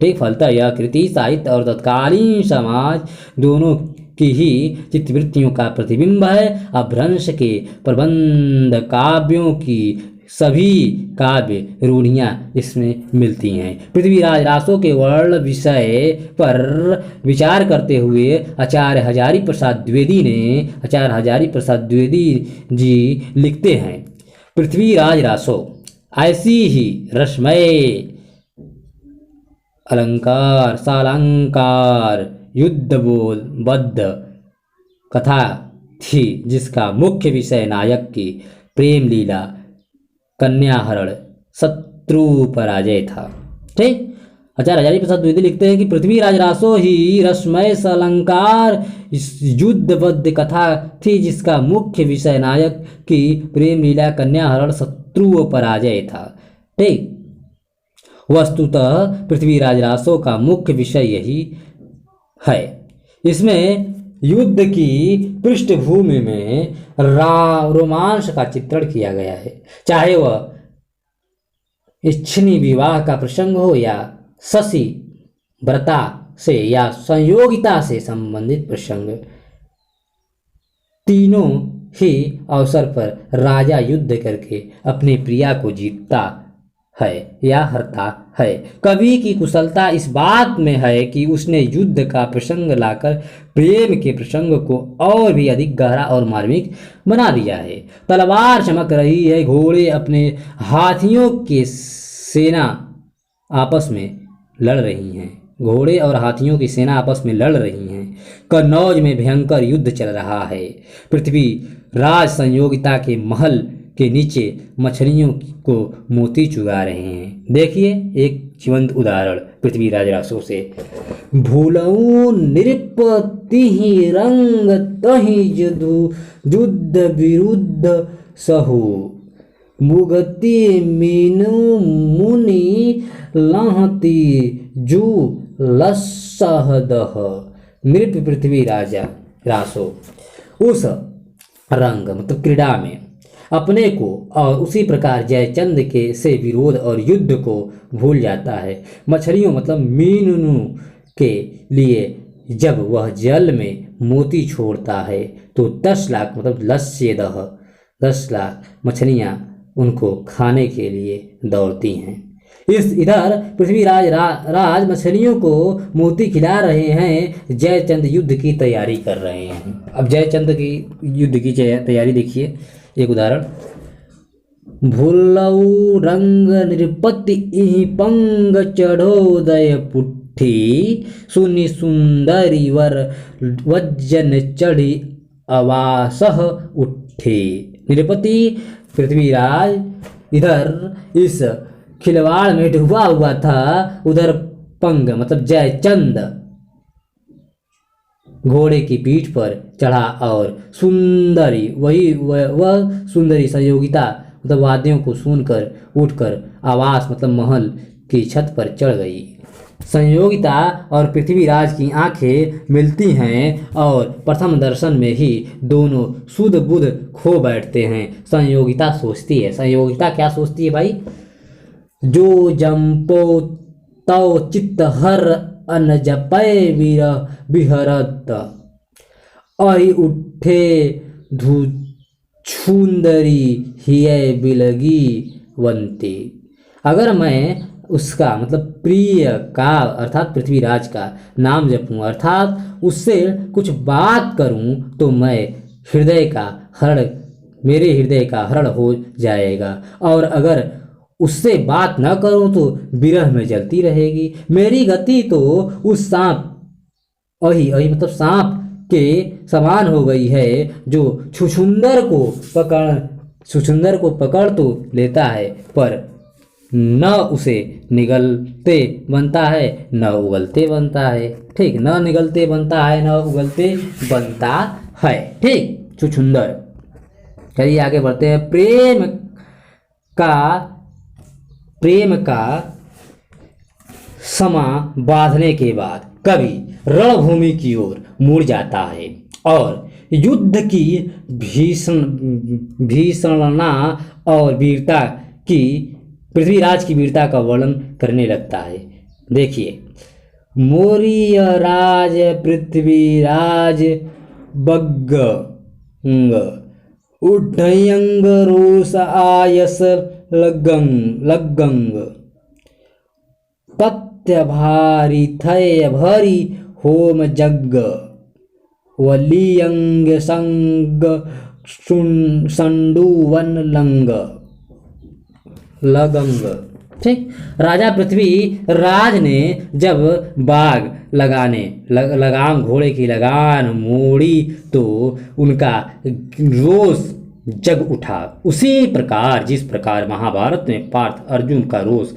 ठीक, फलतः यह कृति साहित्य और तत्कालीन समाज दोनों की ही चित्तवृत्तियों का प्रतिबिंब है। अपभ्रंश के प्रबंध काव्यों की सभी काव्य रूढ़ियाँ इसमें मिलती हैं। पृथ्वीराज रासो के वर्ण विषय पर विचार करते हुए आचार्य हजारी प्रसाद द्विवेदी जी लिखते हैं, पृथ्वीराज रासो ऐसी ही रसमय अलंकार सालंकार युद्धबोध कथा थी, जिसका मुख्य विषय नायक की प्रेम लीला, कन्याहरण, शत्रु पराजय था। ठीक, आचार्य हजारी प्रसाद द्विवेदी लिखते हैं कि पृथ्वीराज रासो ही रसमय अलंकार युद्धबद्ध कथा थी, जिसका मुख्य विषय नायक की प्रेम लीला, कन्याहरण, शत्रु पराजय था। ठीक, वस्तुतः पृथ्वीराज रासो का मुख्य विषय यही है। इसमें युद्ध की पृष्ठभूमि में रोमांस का चित्रण किया गया है, चाहे वह इच्छिनी विवाह का प्रसंग हो या शशि व्रता से या संयोगिता से संबंधित प्रसंग। तीनों ही अवसर पर राजा युद्ध करके अपनी प्रिया को जीतता है या हरता है। कवि की कुशलता इस बात में है कि उसने युद्ध का प्रसंग लाकर प्रेम के प्रसंग को और भी अधिक गहरा और मार्मिक बना दिया है। तलवार चमक रही है, घोड़े अपने हाथियों की सेना आपस में लड़ रही हैं। घोड़े और हाथियों की सेना आपस में लड़ रही हैं। कन्नौज में भयंकर युद्ध चल रहा है। पृथ्वी राज संयोगिता के महल के नीचे मछलियों को मोती चुगा रहे हैं। देखिए एक जीवंत उदाहरण पृथ्वीराज रासो से। भूलऊ नृपति रंग तहि युद्ध विरुद्ध सहु, मुगति मीनु मुनि लहती जू लसहदह। नृप पृथ्वी राजा रासो उस रंग मतलब क्रीड़ा में अपने को और उसी प्रकार जयचंद के से विरोध और युद्ध को भूल जाता है। मछलियों मतलब मीनू के लिए जब वह जल में मोती छोड़ता है तो 10 लाख मतलब लस्यदह 10 लाख मछलियाँ उनको खाने के लिए दौड़ती हैं। इधर पृथ्वीराज राज मछलियों को मोती खिला रहे हैं, जयचंद युद्ध की तैयारी कर रहे हैं। अब जयचंद की युद्ध की तैयारी देखिए, एक उदाहरण। भूलऊ रंग नृपति इहि पंग चढ़ोदय पुट्ठी, सुनि सुंदरी वर वज्जन चढ़ी अवासह उठे। नृपति पृथ्वीराज इधर इस खिलवाड़ में डूबा हुआ था, उधर पंग मतलब जयचंद घोड़े की पीठ पर चढ़ा और सुंदरी वह सुंदरी संयोगिता मतलब वाद्यों को सुनकर उठकर आवास मतलब महल की छत पर चढ़ गई। संयोगिता और पृथ्वीराज की आंखें मिलती हैं और प्रथम दर्शन में ही दोनों सुध बुध खो बैठते हैं। संयोगिता सोचती है, संयोगिता क्या सोचती है भाई, जो जंपो तव चित्त हर अन जपय वीर बिहरत, अहि उठे धुछुंदरी हिय बिलगी वंती। अगर मैं उसका मतलब प्रिय का अर्थात पृथ्वीराज का नाम जपूं अर्थात उससे कुछ बात करूं तो मेरे हृदय का हरण हो जाएगा, और अगर उससे बात न करूं तो विरह में जलती रहेगी। मेरी गति तो उस सांप अही मतलब सांप के समान हो गई है, जो छुछुंदर को पकड़ तो लेता है पर न उसे निगलते बनता है न उगलते बनता है। ठीक, न निगलते बनता है न उगलते बनता है। ठीक, छुछुंदर। चलिए आगे बढ़ते हैं। प्रेम का समा बांधने के बाद कवि रणभूमि की ओर मुड़ जाता है और युद्ध की भीषणता और वीरता की पृथ्वीराज की वीरता का वर्णन करने लगता है। देखिए, मौर्य राज पृथ्वीराज बग्ग उड्डयंग रोष आयस लगंग पत्य भारी थय भरी होम जग्ग वलियंग संग संडुवन लंग लगंग। ठीक, राजा पृथ्वी राज ने जब लगाम घोड़े की लगान मोड़ी तो उनका रोष जग उठा। उसी प्रकार जिस प्रकार महाभारत में पार्थ अर्जुन का रोष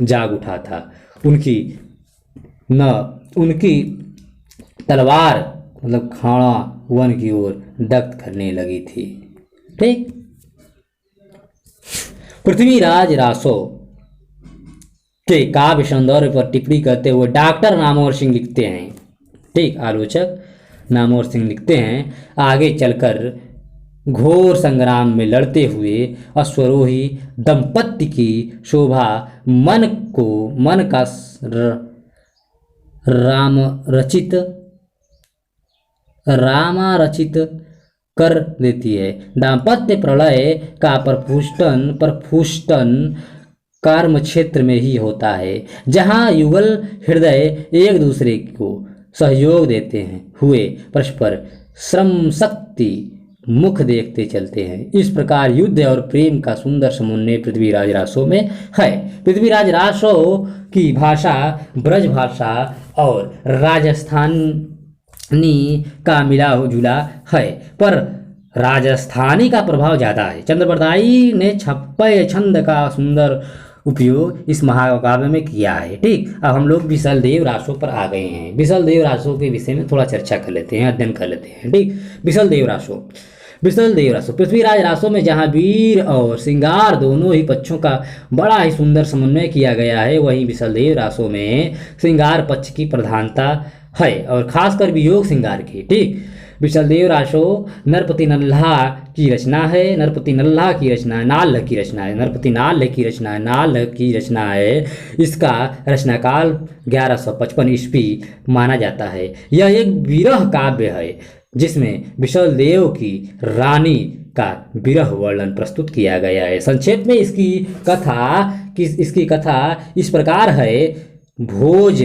जाग उठा था, उनकी तलवार मतलब खाड़ा वन की ओर दग्ध करने लगी थी। ठीक, पृथ्वीराज रासो के काव्य सौंदर्य पर टिप्पणी करते हुए डॉक्टर नामवर सिंह लिखते हैं। ठीक, आलोचक नामवर सिंह लिखते हैं, आगे चलकर घोर संग्राम में लड़ते हुए अश्वरोही दंपत्ति की शोभा मन का रामारचित कर देती है। दाम्पत्य प्रलय का प्रफुष्टन कर्म क्षेत्र में ही होता है, जहाँ युगल हृदय एक दूसरे को सहयोग देते हैं हुए परस्पर श्रम शक्ति मुख देखते चलते हैं। इस प्रकार युद्ध और प्रेम का सुंदर समन्वय पृथ्वीराज रासो में है। पृथ्वीराज रासो की भाषा ब्रज भाषा और राजस्थानी का मिला जुला है, पर राजस्थानी का प्रभाव ज़्यादा है। चंद्रबरदाई ने छप्पय छंद का सुंदर उपयोग इस महाकाव्य में किया है। ठीक, अब हम लोग बिसलदेव रासो पर आ गए हैं। बिसलदेव रासो के विषय में थोड़ा चर्चा कर लेते हैं, अध्ययन कर लेते हैं। ठीक, बिसलदेव रासो पृथ्वीराज रासो में जहाँ वीर और श्रृंगार दोनों ही पक्षों का बड़ा ही सुंदर समन्वय किया गया है, वहीं बिसलदेव रासो में श्रृंगार पक्ष की प्रधानता है और खासकर वियोग श्रृंगार की। ठीक, बिसलदेव रासो नरपति नल्हा की रचना है। नरपति नाल्ह की रचना है। इसका रचनाकाल 1155 ईस्वी माना जाता है। यह एक विरह काव्य है जिसमें बिसलदेव की रानी का विरह वर्णन प्रस्तुत किया गया है। संक्षेप में इसकी कथा इस प्रकार है। भोज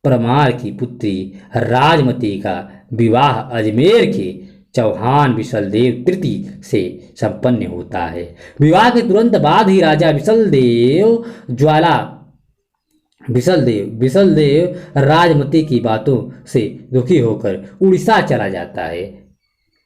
परमार की पुत्री राजमती का विवाह अजमेर के चौहान बिसलदेव तृतीय से संपन्न होता है। विवाह के तुरंत बाद ही राजा बिसलदेव राजमती की बातों से दुखी होकर उड़ीसा चला जाता है।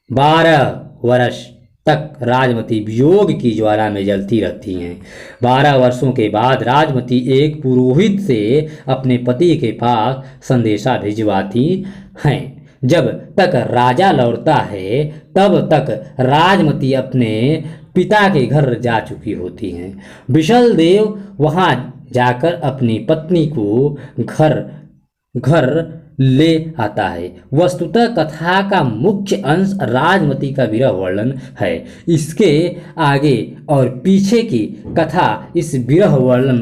12 वर्ष तक राजमती वियोग की ज्वाला में जलती रहती हैं। 12 वर्षों के बाद राजमती एक पुरोहित से अपने पति के पास संदेशा भिजवाती हैं। जब तक राजा लौटता है तब तक राजमती अपने पिता के घर जा चुकी होती हैं। बिसलदेव वहां जाकर अपनी पत्नी को घर ले आता है। वस्तुतः कथा का मुख्य अंश राजमती का विरह वर्णन है। इसके आगे और पीछे की कथा इस विरह वर्णन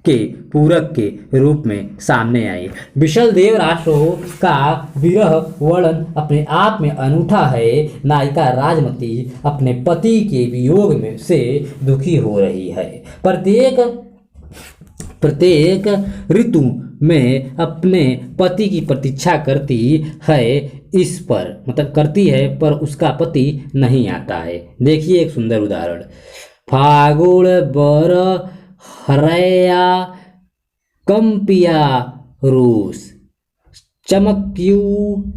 के पूरक के रूप में सामने आई। बिसलदेव रासो का विरह वर्णन अपने आप में अनूठा है। नायिका राजमती अपने पति के वियोग में से दुखी हो रही है। प्रत्येक ऋतु में अपने पति की प्रतीक्षा करती है पर उसका पति नहीं आता है। देखिए एक सुंदर उदाहरण। फागुण बर हरया कंपिया रूस चमक्यू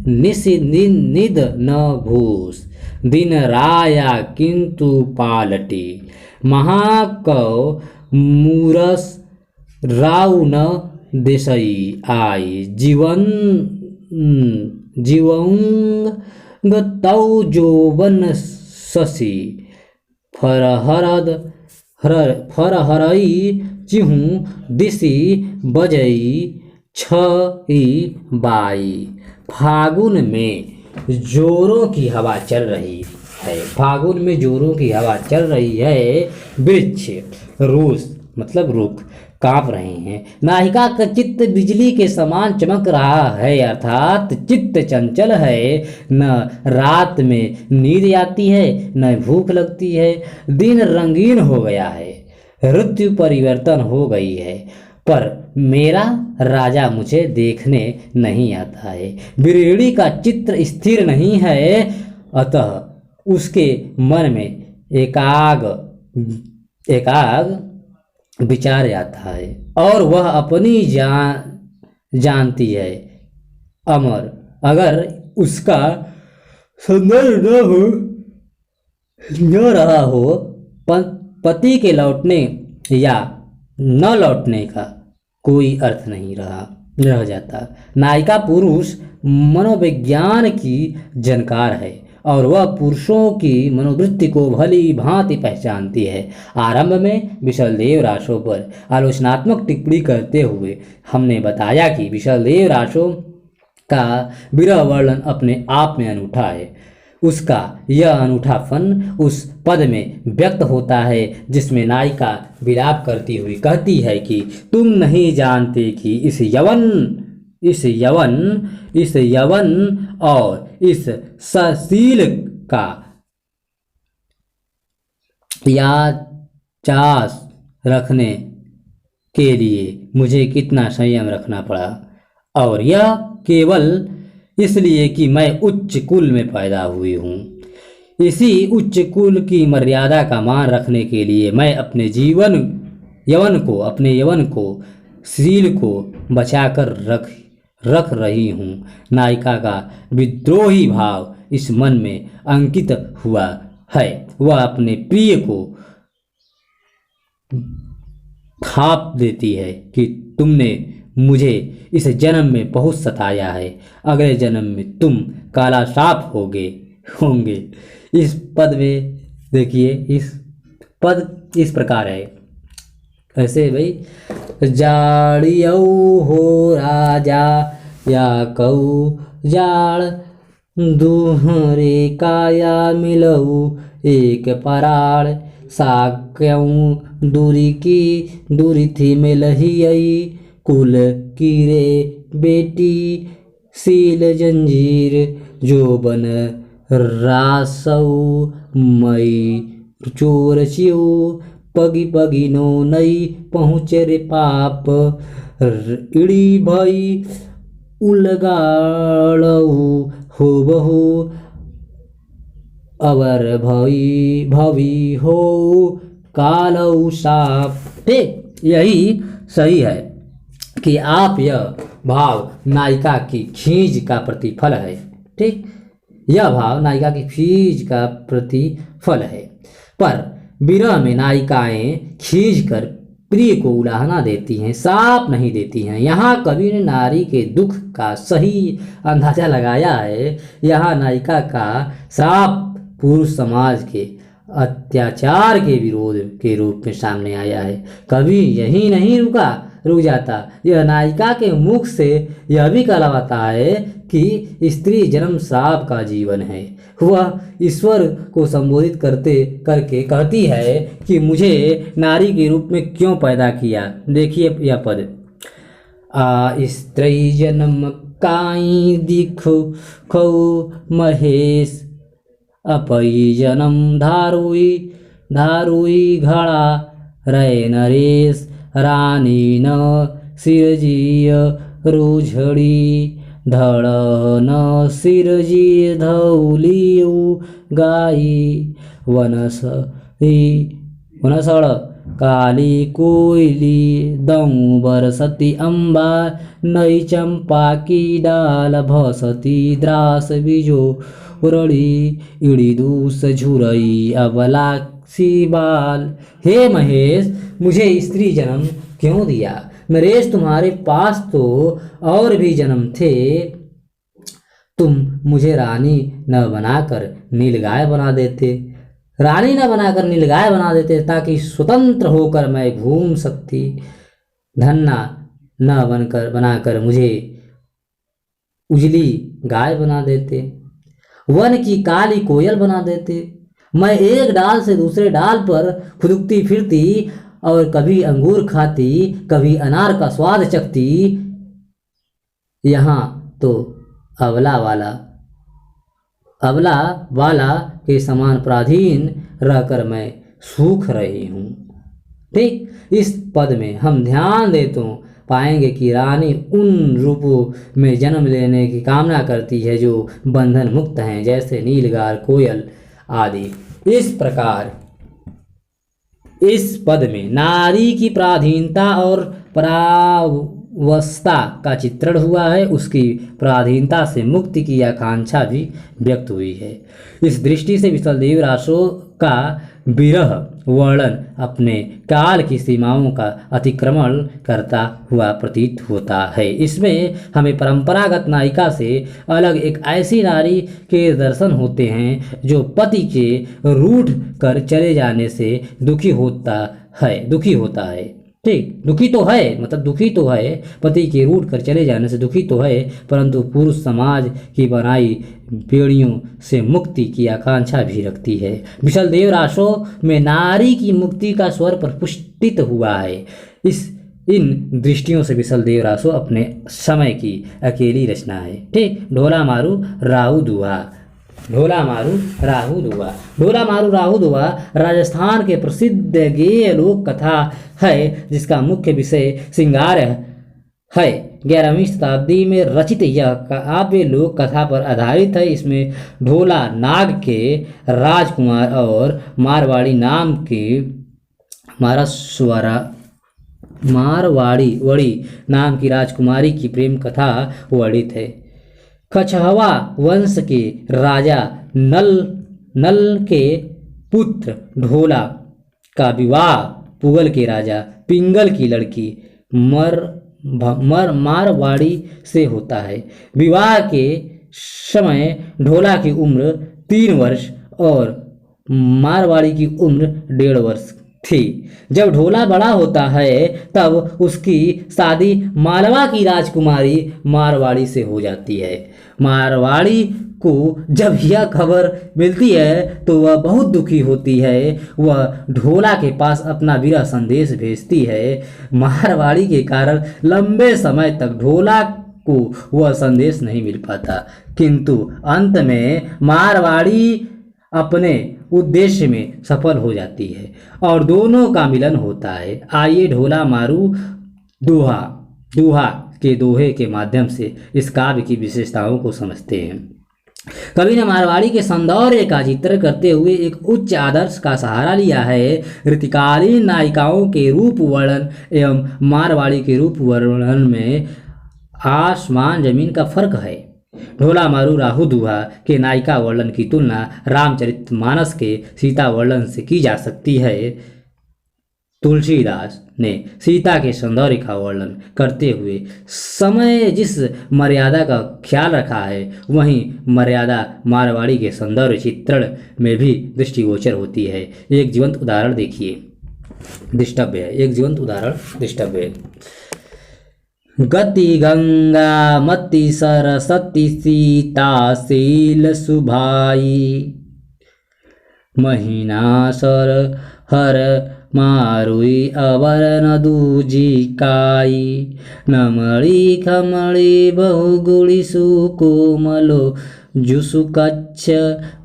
निद न भूस दिन राया किंतु पालटी महाकव मूरस राव न देशई आई जीवंग तौ जोवन शशि फरहरई चिहू दिशि बजई छई बाई। फागुन में जोरों की हवा चल रही है। फागुन में जोरों की हवा चल रही है, वृक्ष रोज मतलब रुख कांप रहे हैं। नायिका का चित्त बिजली के समान चमक रहा है, अर्थात चित्त चंचल है। न रात में नींद आती है, न भूख लगती है। दिन रंगीन हो गया है, ऋतु परिवर्तन हो गई है, पर मेरा राजा मुझे देखने नहीं आता है। बिरहणी का चित्र स्थिर नहीं है, अतः उसके मन में एकाग एकाग विचार आता है और वह अपनी जानती है अमर अगर उसका सौंदर्य न रहा हो, पति के लौटने या न लौटने का कोई अर्थ नहीं रह जाता। नायिका पुरुष मनोविज्ञान की जानकार है और वह पुरुषों की मनोवृत्ति को भली भांति पहचानती है। आरंभ में विशलदेव रासो पर आलोचनात्मक टिप्पणी करते हुए हमने बताया कि विशलदेव रासो का विरह वर्णन अपने आप में अनूठा है। उसका यह अनूठापन उस पद में व्यक्त होता है जिसमें नायिका विलाप करती हुई कहती है कि तुम नहीं जानते कि इस यवन और इस सशील का याचास रखने के लिए मुझे कितना संयम रखना पड़ा, और यह केवल इसलिए कि मैं उच्च कुल में पैदा हुई हूँ। इसी उच्च कुल की मर्यादा का मान रखने के लिए मैं अपने यवन को शील को बचाकर रख रही हूँ। नायिका का विद्रोही भाव इस मन में अंकित हुआ है। वह अपने प्रिय को खाप देती है कि तुमने मुझे इस जन्म में बहुत सताया है, अगले जन्म में तुम काला साफ होंगे। इस पद में देखिए, इस पद इस प्रकार है, ऐसे भाई जाड़ियो हो राजा या कऊ जाड़, दूहरे काया मिलऊ एक पराड़, साक्यों दूरी थी मिलही कुल कीरे बेटी, सील जंजीर जो बन रासऊ मई चोर चिऊ, पगी पगी नो नई पहुँचे रे पाप, इड़ी भई उलगाड़ऊ हो बहु, अवर भवी हो कालऊ साप। ठीक, यही सही है कि आप यह भाव नायिका की खींच का प्रतिफल है। ठीक, यह भाव नायिका की खींच का प्रतिफल है, पर विरह में नायिकाएं खींच कर प्रिय को उलाहना देती हैं, साप नहीं देती हैं। यहाँ कवि ने नारी के दुख का सही अंदाजा लगाया है। यहाँ नायिका का साप पुरुष समाज के अत्याचार के विरोध के रूप में सामने आया है। कवि यही नहीं रुक जाता, यह नायिका के मुख से यह भी कहलाता है कि स्त्री जन्म श्राप का जीवन है। वह ईश्वर को संबोधित करके कहती है कि मुझे नारी के रूप में क्यों पैदा किया। देखिए यह पद, स्त्री जन्म काई दिखो खौ महेश, अपई जन्म धारुई घड़ा रे नरेश, रानी न सिरजिय रोझड़ी, धड़ न सिरजी धौलियु गाई, वनसड़ काली कोयली दऊ बरसती अम्बा, नई चंपा की डाल भसती द्रास बिजो उरड़ी, इड़ी दूस झुरई अबला सी बाल। हे महेश, मुझे स्त्री जन्म क्यों दिया? नरेश, तुम्हारे पास तो और भी जन्म थे। तुम मुझे रानी न बनाकर नीलगाय बना देते, ताकि स्वतंत्र होकर मैं घूम सकती। धन्ना न बनाकर मुझे उजली गाय बना देते। वन की काली कोयल बना देते। मैं एक डाल से दूसरे डाल पर फुदकती फिरती और कभी अंगूर खाती, कभी अनार का स्वाद चखती। यहाँ तो अबला वाला के समान पराधीन रहकर मैं सूख रही हूँ। ठीक, इस पद में हम ध्यान दे तो पाएंगे कि रानी उन रूपों में जन्म लेने की कामना करती है जो बंधन मुक्त हैं, जैसे नीलगार, कोयल आदि। इस प्रकार इस पद में नारी की पराधीनता और परावस्था का चित्रण हुआ है। उसकी पराधीनता से मुक्ति की आकांक्षा भी व्यक्त हुई है। इस दृष्टि से विशलदेव रासो का विरह वर्णन अपने काल की सीमाओं का अतिक्रमण करता हुआ प्रतीत होता है। इसमें हमें परंपरागत नायिका से अलग एक ऐसी नारी के दर्शन होते हैं जो पति के रूठ कर चले जाने से दुखी होता है। ठीक, दुखी तो है, मतलब दुखी तो है, पति के रूठ कर चले जाने से दुखी तो है, परंतु पुरुष समाज की बनाई बेड़ियों से मुक्ति की आकांक्षा भी रखती है। विशलदेव रासो में नारी की मुक्ति का स्वर प्रपुष्टित हुआ है। इन दृष्टियों से विशलदेव रासो अपने समय की अकेली रचना है। ठीक, ढोला मारू राहु दुआ राजस्थान के प्रसिद्ध गेय लोक कथा है, जिसका मुख्य विषय श्रृंगार है। 11वीं शताब्दी में रचित यह काव्य लोक कथा पर आधारित है। इसमें ढोला नाग के राजकुमार और मारवाड़ी नाम की राजकुमारी की प्रेम कथा वर्णित है। कछहवा वंश के राजा नल के पुत्र ढोला का विवाह पुगल के राजा पिंगल की लड़की मारवाड़ी से होता है। विवाह के समय ढोला की उम्र 3 वर्ष और मारवाड़ी की उम्र 1.5 वर्ष थी। जब ढोला बड़ा होता है तब उसकी शादी मालवा की राजकुमारी मारवाड़ी से हो जाती है। मारवाड़ी को जब यह खबर मिलती है तो वह बहुत दुखी होती है। वह ढोला के पास अपना विरह संदेश भेजती है। मारवाड़ी के कारण लंबे समय तक ढोला को वह संदेश नहीं मिल पाता, किंतु अंत में मारवाड़ी अपने उद्देश्य में सफल हो जाती है और दोनों का मिलन होता है। आइए ढोला मारू दुहा के दोहे के माध्यम से इस काव्य की विशेषताओं को समझते हैं। कवि ने मारवाड़ी के सौंदर्य का चित्रण करते हुए एक उच्च आदर्श का सहारा लिया है। ऋतुकालीन नायिकाओं के रूप वर्णन एवं मारवाड़ी के रूप वर्णन में आसमान जमीन का फर्क है। ढोला मारू राहु दुहा के नायिका वर्णन की तुलना रामचरितमानस के सीता वर्णन से की जा सकती है। तुलसीदास ने सीता के सौंदर्य का वर्णन करते हुए समय जिस मर्यादा का ख्याल रखा है, वहीं मर्यादा मारवाड़ी के सौंदर्य चित्रण में भी दृष्टिगोचर होती है। एक जीवंत उदाहरण देखिए, दृष्टव्य है। गति गंगा मति सरस्वती सीता शील सुभाई, महीना सर हर मारुई अवर न दूजी काई, नमड़ी खमड़ी बहुगुड़ी सुकोमलो जुसुकच्छ,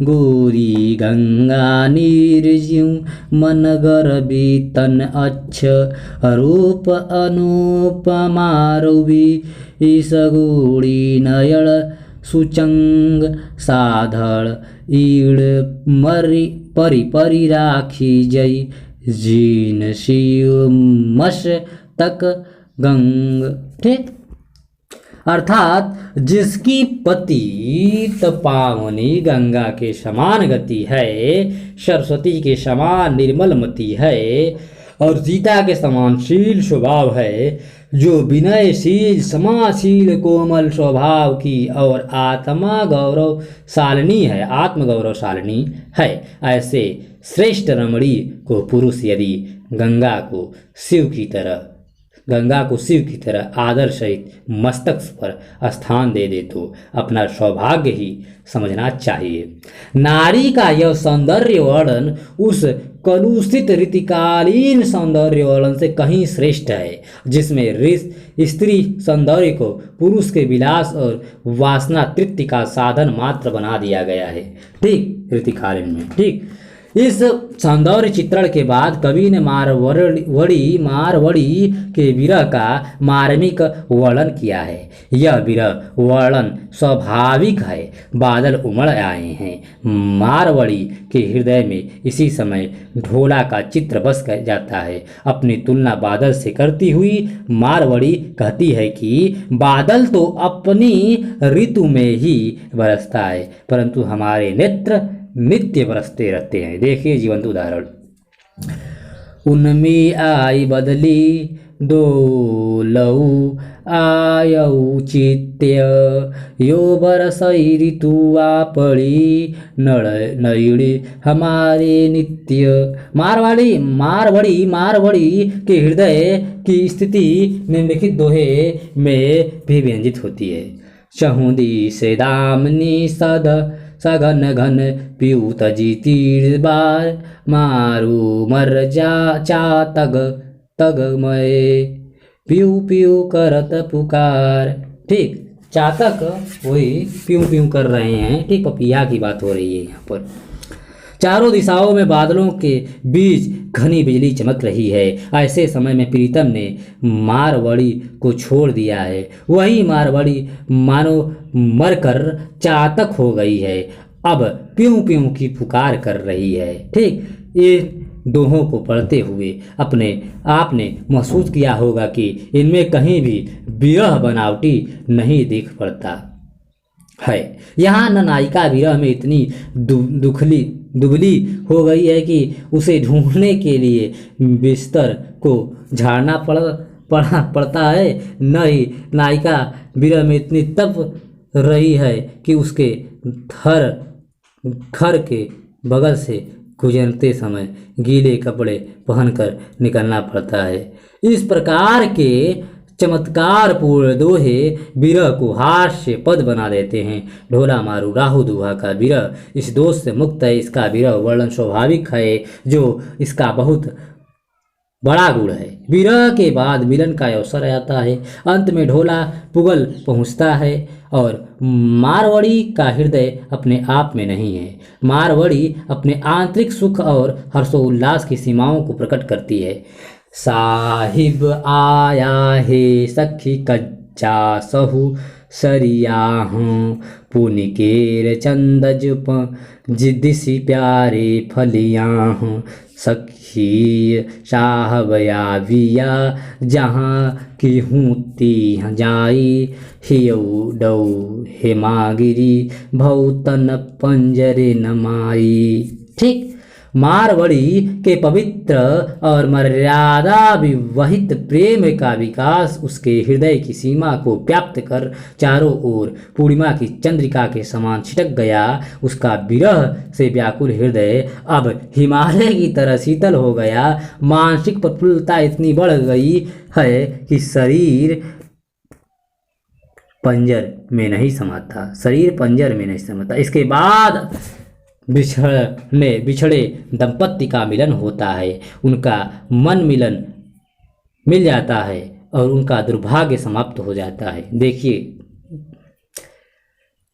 गोरी गंगा निर्ज्यू मन गर्भी तन अच्छ, रूप अनुपमा रुबी सगुड़ी नयन सुचंग, साधड़ ईड़ मरी परी परी राखी जई, जीन शिव मश तक गंग। ठीक, अर्थात जिसकी पतित पावनी गंगा के समान गति है, सरस्वती के समान निर्मल मति है और सीता के समान शील स्वभाव है, जो विनयशील समाशील कोमल स्वभाव की और आत्मगौरव शालिनी है, ऐसे श्रेष्ठ रमणी को पुरुष यदि गंगा गंगा को शिव की तरह आदर सहित मस्तक पर स्थान दे दे तो अपना सौभाग्य ही समझना चाहिए। नारी का यह सौंदर्य वर्णन उस कलुषित रीतिकालीन सौंदर्य वर्णन से कहीं श्रेष्ठ है, जिसमें स्त्री सौंदर्य को पुरुष के विलास और वासना तृप्ति का साधन मात्र बना दिया गया है। ठीक, रीतिकालीन में। ठीक, इस सौंदर्य चित्रण के बाद कवि ने मारवड़ी के विरह का मार्मिक वर्णन किया है। यह विरह वर्णन स्वाभाविक है। बादल उमड़ आए हैं। मारवड़ी के हृदय में इसी समय ढोला का चित्र बस जाता है। अपनी तुलना बादल से करती हुई मारवड़ी कहती है कि बादल तो अपनी ऋतु में ही बरसता है, परंतु हमारे नेत्र नित्य बरसते रहते हैं। देखिए जीवंत उदाहरण। उनमें आई बदली डोलऊ आयऊ चित्य यो बरसई ऋतु पड़ी नयड़ी हमारे नित्य। मारवड़ी के हृदय की स्थिति निम्नलिखित दोहे में भी व्यंजित होती है। चहुदी से दामनी सघन घन पीऊ तजी तीर बार मारू मर चा तग मय पीऊ पीऊ करत पुकार। ठीक, चातक वही पीऊ पीऊ कर रहे हैं। ठीक, पपिया की बात हो रही है यहाँ पर। चारों दिशाओं में बादलों के बीच घनी बिजली चमक रही है। ऐसे समय में प्रीतम ने मारवड़ी को छोड़ दिया है। वही मारवड़ी मानो मरकर चातक हो गई है, अब प्यूं प्यूं की पुकार कर रही है। ठीक, ये दोहों को पढ़ते हुए अपने आप ने महसूस किया होगा कि इनमें कहीं भी विरह बनावटी नहीं दिख पड़ता है। यहाँ न नायिका विरह में इतनी दुबली हो गई है कि उसे ढूंढने के लिए बिस्तर को झाड़ना पड़ता है, न ही नायिका विरह में इतनी तप रही है कि उसके घर के बगल से गुजरते समय गीले कपड़े पहनकर निकलना पड़ता है। इस प्रकार के चमत्कारपूर्ण दोहे विरह को हास्य पद बना देते हैं। ढोला मारू राहु दुहा का विरह इस दोष से मुक्त है। इसका विरह वर्णन स्वाभाविक है, जो इसका बहुत बड़ा गुण है। विरह के बाद मिलन का अवसर आता है। अंत में ढोला पुगल पहुंचता है और मारवड़ी का हृदय अपने आप में नहीं है। मारवड़ी अपने आंतरिक सुख और हर्षोल्लास की सीमाओं को प्रकट करती है। साहिब आया है सखी कच्चा सहु सरिया हूँ पुनिकेर चंदज जिदिसी प्यारे फलियाँ हूँ सखी शाहबया विया जहाँ की हूँ ती जाई हियऊ डऊ हेमागिरी भौतन पंजरे नमाई। ठीक, मारवड़ी के पवित्र और मर्यादा विवाहित प्रेम का विकास उसके हृदय की सीमा को व्याप्त कर चारों ओर पूर्णिमा की चंद्रिका के समान छिटक गया। उसका विरह से व्याकुल हृदय अब हिमालय की तरह शीतल हो गया। मानसिक प्रफुल्लता इतनी बढ़ गई है कि शरीर पंजर में नहीं समाता। इसके बाद बिछड़े दंपत्ति का मिलन होता है। उनका मन मिल जाता है और उनका दुर्भाग्य समाप्त हो जाता है। देखिए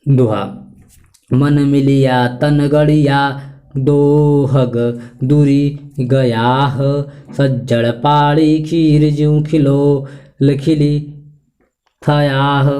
दोहा। मन मिलिया तन गड़िया दोहग दूरी गयाह सज्जड़ पाड़ी खीर ज्यों खिलो लखिली थयाह।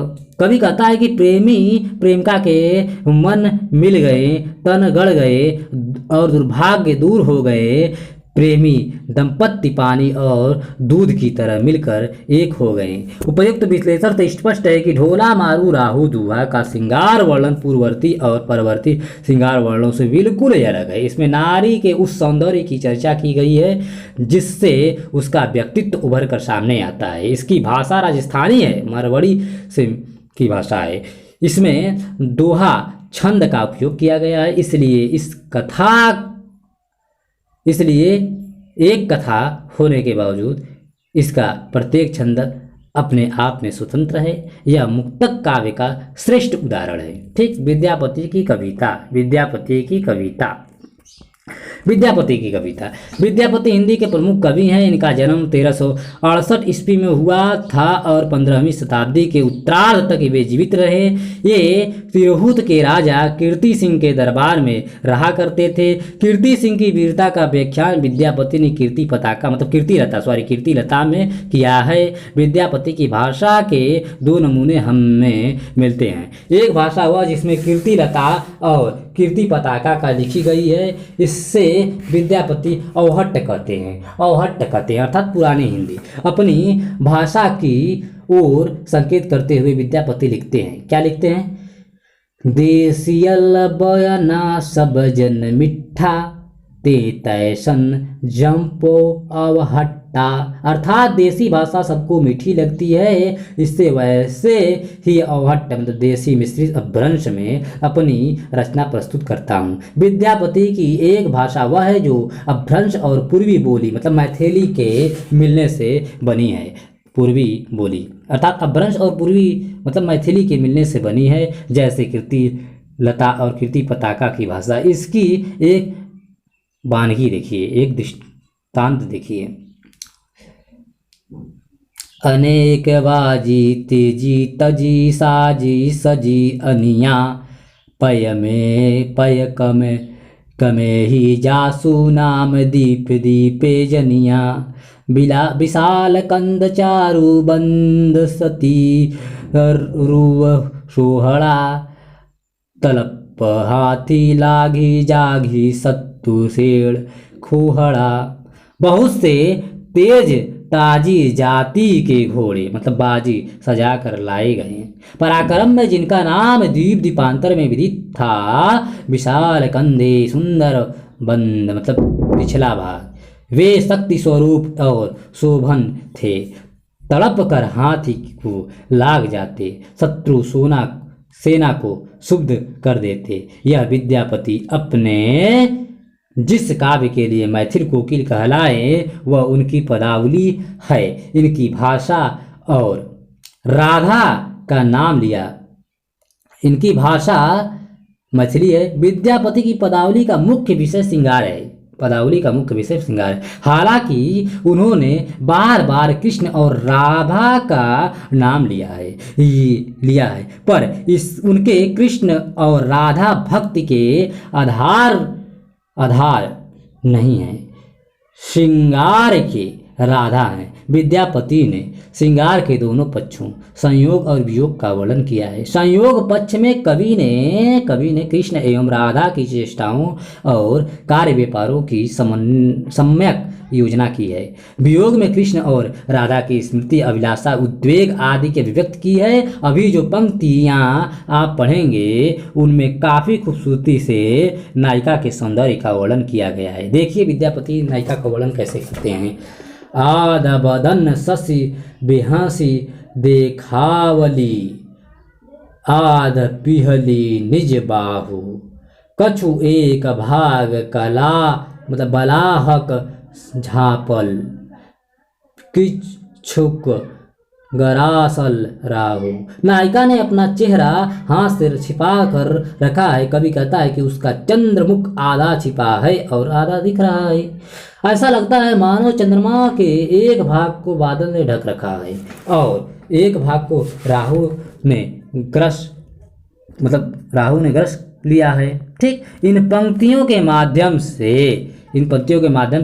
कवि कहता है कि प्रेमिका के मन मिल गए, तन गड़ गए और दुर्भाग्य दूर हो गए। प्रेमी दंपत्ति पानी और दूध की तरह मिलकर एक हो गए। उपयुक्त विश्लेषण से स्पष्ट है कि ढोला मारू राहु दुहा का श्रृंगार वर्णन पूर्ववर्ती और परवर्ती श्रृंगार वर्णनों से बिल्कुल अलग है। इसमें नारी के उस सौंदर्य की चर्चा की गई है जिससे उसका व्यक्तित्व उभर कर सामने आता है। इसकी भाषा राजस्थानी है, मारवाड़ी से की भाषा है। इसमें दोहा छंद का उपयोग किया गया है। इसलिए एक कथा होने के बावजूद इसका प्रत्येक छंद अपने आप में स्वतंत्र है। यह मुक्तक काव्य का श्रेष्ठ उदाहरण है। ठीक, विद्यापति की कविता। विद्यापति हिंदी के प्रमुख कवि हैं। इनका जन्म 1368 ईस्वी में हुआ था और 15वीं शताब्दी के उत्तरार्ध तक वे जीवित रहे। ये तिरहुत के राजा कीर्ति सिंह के दरबार में रहा करते थे। कीर्ति सिंह की वीरता का व्याख्यान विद्यापति ने कीर्तिलता में किया है। विद्यापति की भाषा के दो नमूने हमें मिलते हैं। एक भाषा हुआ जिसमें कीर्तिलता और कीर्ति पताका का लिखी गई है। इससे विद्यापति अवहट्ट कहते हैं अर्थात पुरानी हिंदी। अपनी भाषा की ओर संकेत करते हुए विद्यापति लिखते हैं। क्या लिखते हैं? देसियल बयना सब जन मिठा ते तैसन जंपो अवहट्टा। अर्थात देसी भाषा सबको मीठी लगती है, इससे वैसे ही अवहट्ट मतलब देसी मिश्रित अपभ्रंश में अपनी रचना प्रस्तुत करता हूँ। विद्यापति की एक भाषा वह है जो अपभ्रंश और पूर्वी बोली मतलब मैथिली के मिलने से बनी है। पूर्वी बोली अर्थात अपभ्रंश और पूर्वी मतलब मैथिली के मिलने से बनी है, जैसे कीर्ति लता और कीर्ति पताका की भाषा। इसकी एक वानगी देखिए, एक दृष्टांत देखिए। अनेक बाजी तेजी तजी साजी सजी अनिया पय में पय कमे ही जासु नाम दीप दीपे जनिया विशाल कंद चारु बंद सती रुव सोहड़ा तलप हाथी लागी जागी सत्तु सेड़ खोहड़ा। बहुत से तेज ताजी जाति के घोड़े मतलब बाजी सजा कर लाए गए। पराक्रम में जिनका नाम द्वीप दीपांतर में विदित था। विशाल कंधे सुंदर बंद मतलब पिछला भाग। वे शक्ति स्वरूप और शोभन थे। तड़प कर हाथी को लाग जाते, शत्रु सेना को शुद्ध कर देते। यह विद्यापति अपने जिस काव्य के लिए मैथिल कोकिल कहलाए वह उनकी पदावली है। इनकी भाषा और राधा का नाम लिया। इनकी भाषा मैथिली है। विद्यापति की पदावली का मुख्य विषय श्रृंगार है। हालांकि उन्होंने बार बार कृष्ण और राधा का नाम लिया है पर उनके कृष्ण और राधा भक्ति के आधार नहीं है, श्रृंगार के राधा हैं। विद्यापति ने श्रृंगार के दोनों पक्षों संयोग और वियोग का वर्णन किया है। संयोग पक्ष में कवि ने कृष्ण एवं राधा की चेष्टाओं और कार्य व्यापारों की सम्यक योजना की है। वियोग में कृष्ण और राधा की स्मृति अभिलाषा उद्वेग आदि के अभिव्यक्त की है। अभी जो पंक्तियाँ आप पढ़ेंगे उनमें काफ़ी खूबसूरती से नायिका के सौंदर्य का वर्णन किया गया है। देखिए विद्यापति नायिका का वर्णन कैसे करते हैं। आद बदन शशि बेहसी देखावली आध पिहली निज बाहु कछु एक भाग कला मतलब बलाहक झापल किच्छुक गरासल राहु। नायिका ने अपना चेहरा हाथ से छिपा कर रखा है। कवि कहता है कि उसका चंद्रमुख आधा छिपा है और आधा दिख रहा है। ऐसा लगता है मानो चंद्रमा के एक भाग को बादल ने ढक रखा है और एक भाग को राहु ने ग्रस लिया है। ठीक, इन पंक्तियों के माध्यम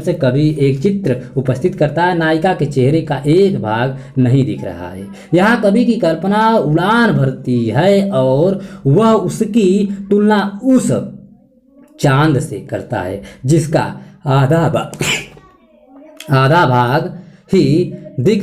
से कवि एक चित्र उपस्थित करता है। नायिका के चेहरे का एक भाग नहीं दिख रहा है। यहाँ कवि की कल्पना उड़ान भरती है और वह उसकी तुलना उस चांद से करता है जिसका आधा भाग ही दिख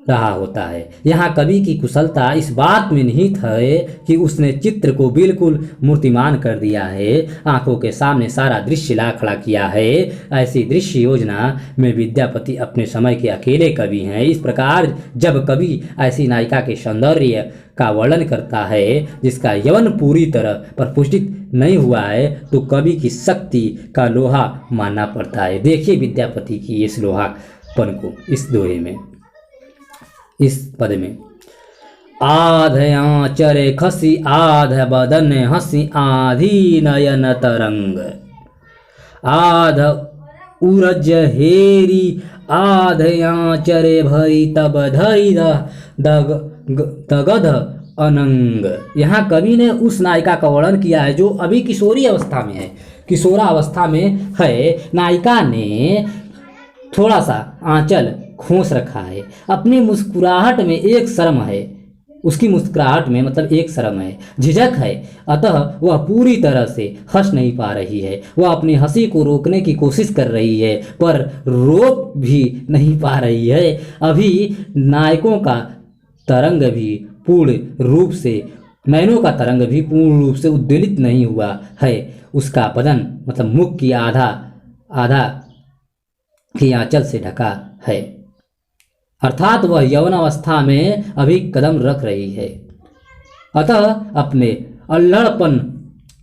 रहा होता है। यहाँ कवि की कुशलता इस बात में निहित है कि उसने चित्र को बिल्कुल मूर्तिमान कर दिया है, आंखों के सामने सारा दृश्य ला खड़ा किया है। ऐसी दृश्य योजना में विद्यापति अपने समय के अकेले कवि हैं। इस प्रकार जब कवि ऐसी नायिका के सौंदर्य का वर्णन करता है जिसका यौवन पूरी तरह प्रपुष्टित नहीं हुआ है तो कवि की शक्ति का लोहा मानना पड़ता है। देखिए विद्यापति की इस लोहापन को इस दोहे में। इस पद में। आध आंचर खसी आध बदन हंसी आधी नयन तरंग, आध उरज हेरी आध आंचर भरी तब धरी दगध अनंग। यहाँ कवि ने उस नायिका का वर्णन किया है जो अभी किशोरी अवस्था में है, किशोरावस्था में है। नायिका ने थोड़ा सा आंचल खोस रखा है, अपनी मुस्कुराहट में एक शर्म है, उसकी मुस्कुराहट में मतलब एक शर्म है, झिझक है, अतः वह पूरी तरह से हंस नहीं पा रही है। वह अपनी हंसी को रोकने की कोशिश कर रही है पर रोक भी नहीं पा रही है। अभी नायकों का तरंग भी पूर्ण रूप से, नयनों का तरंग भी पूर्ण रूप से उद्वेलित नहीं हुआ है। उसका बदन मतलब मुख की आधा की आंचल से ढका है, अर्थात वह यौवन अवस्था में अभी कदम रख रही है। अतः अपने अल्लड़पन,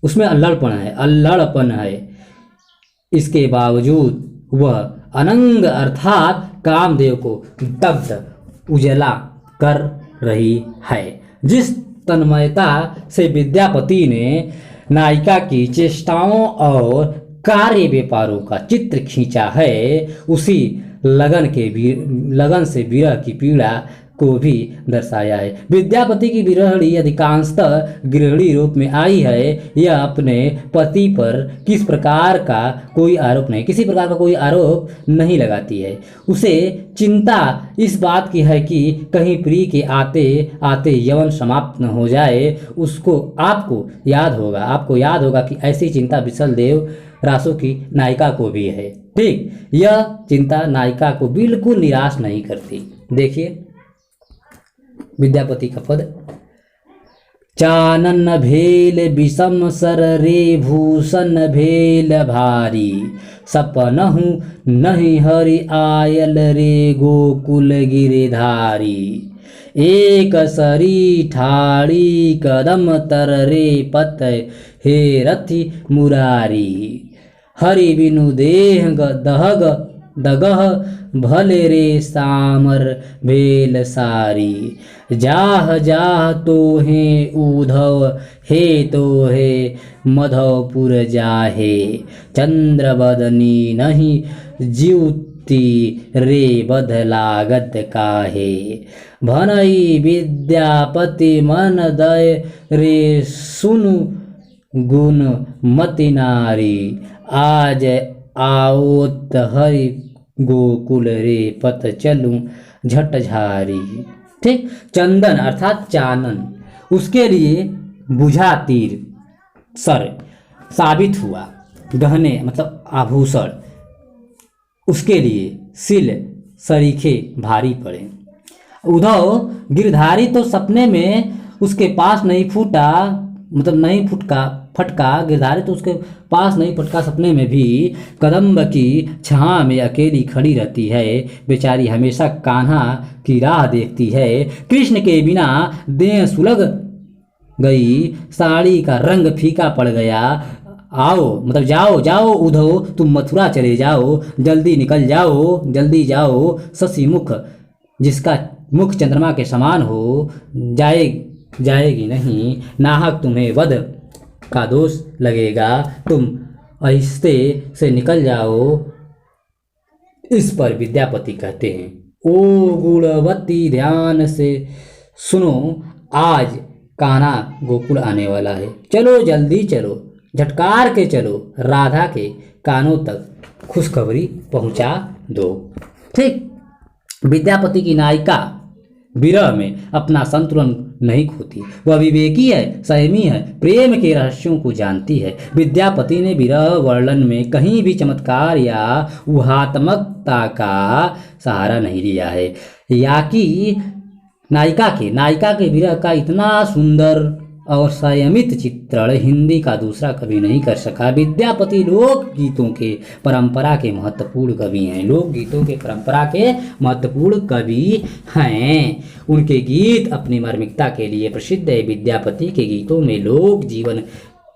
उसमें अल्लड़पन है, इसके बावजूद वह अनंग अर्थात कामदेव को दग्ध उजला कर रही है। जिस तन्मयता से विद्यापति ने नायिका की चेष्टाओं और कार्य व्यापारों का चित्र खींचा है, उसी लगन से विरह की पीड़ा को भी दर्शाया है। विद्यापति की विरहणी अधिकांशतः गृहिणी रूप में आई है। यह अपने पति पर किसी प्रकार का कोई आरोप नहीं लगाती है। उसे चिंता इस बात की है कि कहीं प्रिय के आते आते यौवन समाप्त न हो जाए। आपको याद होगा कि ऐसी चिंता विशल देव रासो की नायिका को भी है। ठीक, यह चिंता नायिका को बिल्कुल निराश नहीं करती। देखिए विद्यापति का पद। चानन भेल विषम सर रे भूषण भेल भारी, सपनहु नहीं हरि आयल रे गोकुल गिरिधारी। एक सरी ठाड़ी कदम तर रे पत हे रथि मुरारी, हरि बिनु देह दगह भले रे सामर भेल सारी। जाह जाह तो हे उधव हे तो हे मधवपुर जाहे, चंद्र बदनी नहीं जीवती रे बध लागत काहे। भनई विद्यापति मन दय रे सुनु गुण मति नारी, आज आओत हरि गोकुल रे पत चलूं झट झारी। ठीक, चंदन अर्थात चानन, उसके लिए बुझा तीर सर साबित हुआ, गहने मतलब आभूषण उसके लिए सिल सरीखे भारी पड़े। उद्धव गिरधारी तो सपने में उसके पास नहीं फूटा, मतलब नहीं फटका गिरधारी तो उसके पास नहीं फटका, सपने में भी कदम्ब की छां में अकेली खड़ी रहती है। बेचारी हमेशा कान्हा की राह देखती है। कृष्ण के बिना देह सुलग गई, साड़ी का रंग फीका पड़ गया। आओ मतलब जाओ उद्धव, तुम मथुरा चले जाओ, जल्दी निकल जाओ, जल्दी जाओ। शशि मुख, जिसका मुख चंद्रमा के समान हो, जाएगी नहीं, नाहक तुम्हें वध का दोष लगेगा, तुम आहिस्ते से निकल जाओ। इस पर विद्यापति कहते हैं, ओ गुणवती ध्यान से सुनो, आज कान्हा गोकुल आने वाला है, चलो जल्दी चलो, झटकार के चलो, राधा के कानों तक खुशखबरी पहुंचा दो। ठीक, विद्यापति की नायिका विरह में अपना संतुलन नहीं खोती। वह विवेकी है, संयमी है, प्रेम के रहस्यों को जानती है। विद्यापति ने विरह वर्णन में कहीं भी चमत्कार या ऊहात्मकता का सहारा नहीं लिया है। या कि नायिका के विरह का इतना सुंदर और संयमित चित्रण हिंदी का दूसरा कवि नहीं कर सका। विद्यापति लोकगीतों के परंपरा के महत्वपूर्ण कवि हैं। लोकगीतों के परंपरा के महत्वपूर्ण कवि हैं। उनके गीत अपनी मार्मिकता के लिए प्रसिद्ध है। विद्यापति के गीतों में लोक जीवन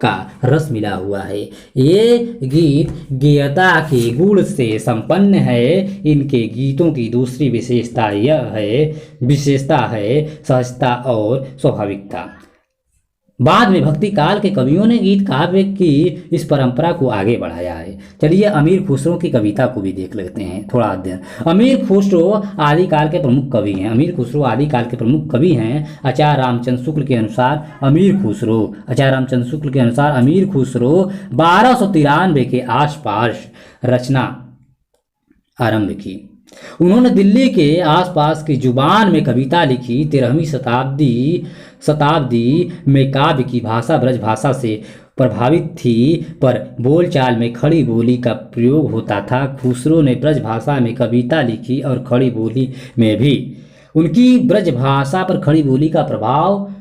का रस मिला हुआ है। ये गीत गेयता के गुण से संपन्न है। इनके गीतों की दूसरी विशेषता है सहजता और स्वाभाविकता। बाद में भक्ति काल के कवियों ने गीत काव्य की इस परंपरा को आगे बढ़ाया है। चलिए अमीर खुसरो की कविता को भी देख लेते हैं थोड़ा अध्ययन। अमीर खुसरो आदिकाल के प्रमुख कवि हैं। अमीर खुसरो आदिकाल के प्रमुख कवि हैं। आचार्य रामचंद्र शुक्ल के अनुसार अमीर खुसरो 1293 के आसपास रचना आरंभ की। उन्होंने दिल्ली के आसपास की जुबान में कविता लिखी। 13वीं शताब्दी में काव्य की भाषा ब्रज भाषा से प्रभावित थी, पर बोलचाल में खड़ी बोली का प्रयोग होता था। खुसरो ने ब्रज भाषा में कविता लिखी और खड़ी बोली में भी। उनकी ब्रज भाषा पर खड़ी बोली का प्रभाव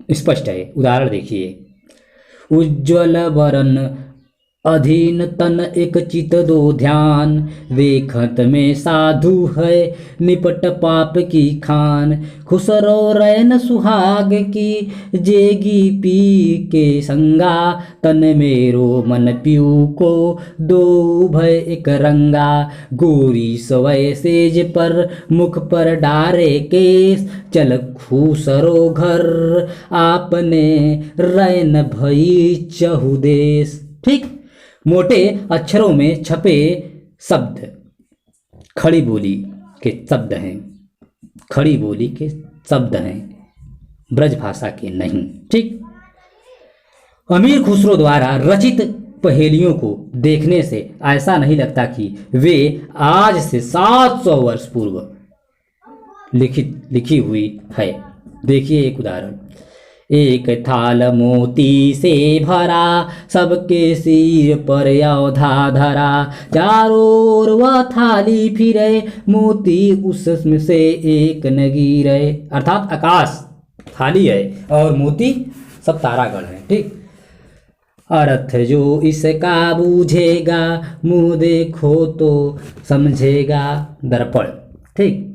स्पष्ट है। उदाहरण देखिए। उज्ज्वल वरन अधीन तन एक चित दो ध्यान, देखत में साधु है निपट पाप की खान। खुसरो रैन सुहाग की जेगी पी के संगा, तन मेरो मन पीऊ को दो भय एक रंगा। गोरी सवय सेज पर मुख पर डारे केस, चल खुसरो घर आपने रैन भई चहुदेश। ठीक, मोटे अक्षरों में छपे शब्द खड़ी बोली के शब्द हैं। खड़ी बोली के शब्द हैं, ब्रज भाषा के नहीं। ठीक, अमीर खुसरो द्वारा रचित पहेलियों को देखने से ऐसा नहीं लगता कि वे आज से 700 वर्ष पूर्व लिखी हुई है। देखिए एक उदाहरण। एक थाल मोती से भरा, सबके सिर पर औधा धरा। चारों ओर वह थाली फिरे, मोती उसमें से एक न गिरे। अर्थात आकाश थाली है और मोती सब तारागण है। ठीक, अर्थ जो इसका बूझेगा, मुंह देखो तो समझेगा दर्पण। ठीक,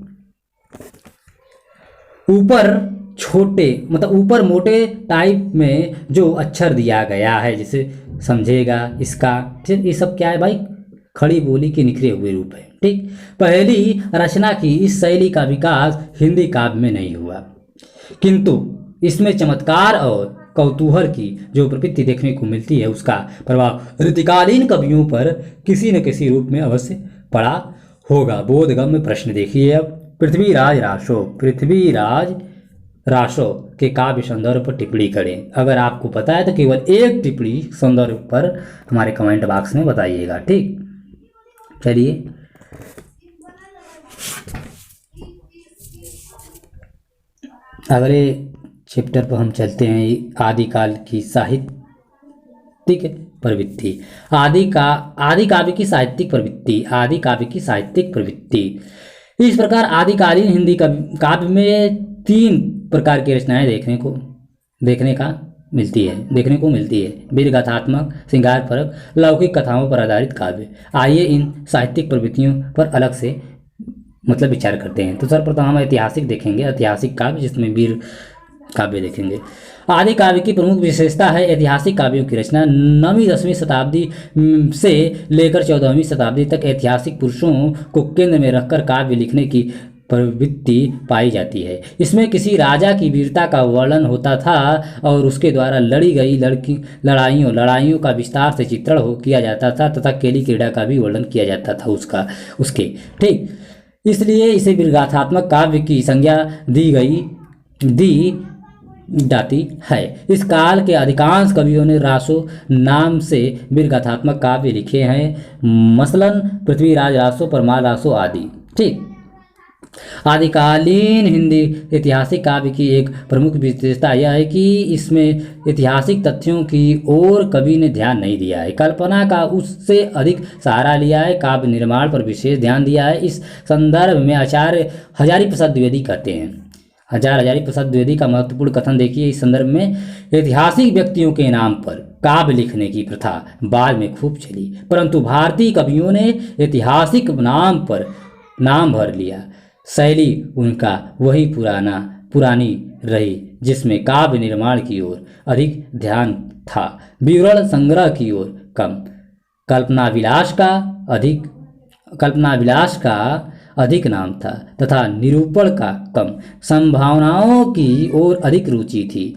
ऊपर मोटे टाइप में जो अक्षर दिया गया है जिसे समझेगा इसका, ये सब क्या है भाई? खड़ी बोली के निखरे हुए रूप है। ठीक, पहली रचना की इस शैली का विकास हिंदी काव्य में नहीं हुआ, किंतु इसमें चमत्कार और कौतूहल की जो प्रवृत्ति देखने को मिलती है उसका प्रभाव ऋतुकालीन कवियों पर किसी न किसी रूप में अवश्य पड़ा होगा। बोधगम्य प्रश्न देखिए अब। पृथ्वीराज रासो के काव्य सौंदर्य पर टिप्पणी करें। अगर आपको पता है तो केवल एक टिप्पणी सौंदर्य पर हमारे कमेंट बॉक्स में बताइएगा। ठीक, चलिए अगले चैप्टर पर हम चलते हैं। आदिकाल की साहित्यिक प्रवृत्ति। आदि काव्य की साहित्यिक प्रवृत्ति। इस प्रकार आदिकालीन हिंदी काव्य में 3 प्रकार की रचनाएं देखने को मिलती है। वीर गाथात्मक, श्रृंगार परक, लौकिक कथाओं पर आधारित काव्य। आइए इन साहित्यिक प्रवृत्तियों पर अलग से विचार करते हैं। तो सर्वप्रथम हम ऐतिहासिक देखेंगे, ऐतिहासिक काव्य, जिसमें वीर काव्य देखेंगे। आदि काव्य की प्रमुख विशेषता है ऐतिहासिक काव्यों की रचना। 9वीं-10वीं शताब्दी से लेकर 14वीं शताब्दी तक ऐतिहासिक पुरुषों को केंद्र में रखकर काव्य लिखने की प्रवृत्ति पाई जाती है। इसमें किसी राजा की वीरता का वर्णन होता था और उसके द्वारा लड़ी गई लड़ाइयों का विस्तार से चित्रण किया जाता था तथा केली क्रीड़ा का भी वर्णन किया जाता था उसके। ठीक, इसलिए इसे वीरगाथात्मक काव्य की संज्ञा दी जाती है। इस काल के अधिकांश कवियों ने रासो नाम से वीरगाथात्मक काव्य लिखे हैं, मसलन पृथ्वीराज रासो, परमार रासो आदि। ठीक, आदिकालीन हिंदी ऐतिहासिक काव्य की एक प्रमुख विशेषता यह है कि इसमें ऐतिहासिक तथ्यों की ओर कवि ने ध्यान नहीं दिया है, कल्पना का उससे अधिक सहारा लिया है, काव्य निर्माण पर विशेष ध्यान दिया है। इस संदर्भ में आचार्य हजारी प्रसाद द्विवेदी कहते हैं। हजारी प्रसाद द्विवेदी का महत्वपूर्ण कथन देखिए इस संदर्भ में। ऐतिहासिक व्यक्तियों के नाम पर काव्य लिखने की प्रथा बाद में खूब चली, परंतु भारतीय कवियों ने ऐतिहासिक नाम पर नाम भर लिया। शैली उनका वही पुरानी रही, जिसमें काव्य निर्माण की ओर अधिक ध्यान था, विवरण संग्रह की ओर कम। कल्पना विलास का अधिक नाम था तथा निरूपण का कम। संभावनाओं की ओर अधिक रुचि थी,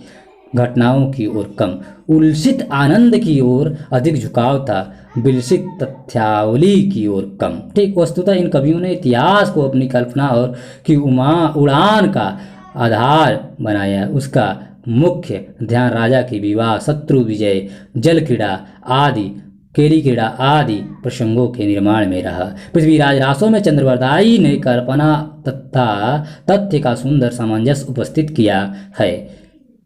घटनाओं की ओर कम। उल्सित आनंद की ओर अधिक झुकाव था, विलसित तथ्यावली की ओर कम। ठीक, वस्तुतः इन कवियों ने इतिहास को अपनी कल्पना और की उड़ान का आधार बनाया। उसका मुख्य ध्यान राजा के विवाह, शत्रु विजय, जल क्रीड़ा आदि, केली क्रीड़ा आदि प्रसंगों के निर्माण में रहा। पृथ्वीराज रासो में चंद्रवरदाई ने कल्पना तथा तथ्य का सुंदर सामंजस्य उपस्थित किया है,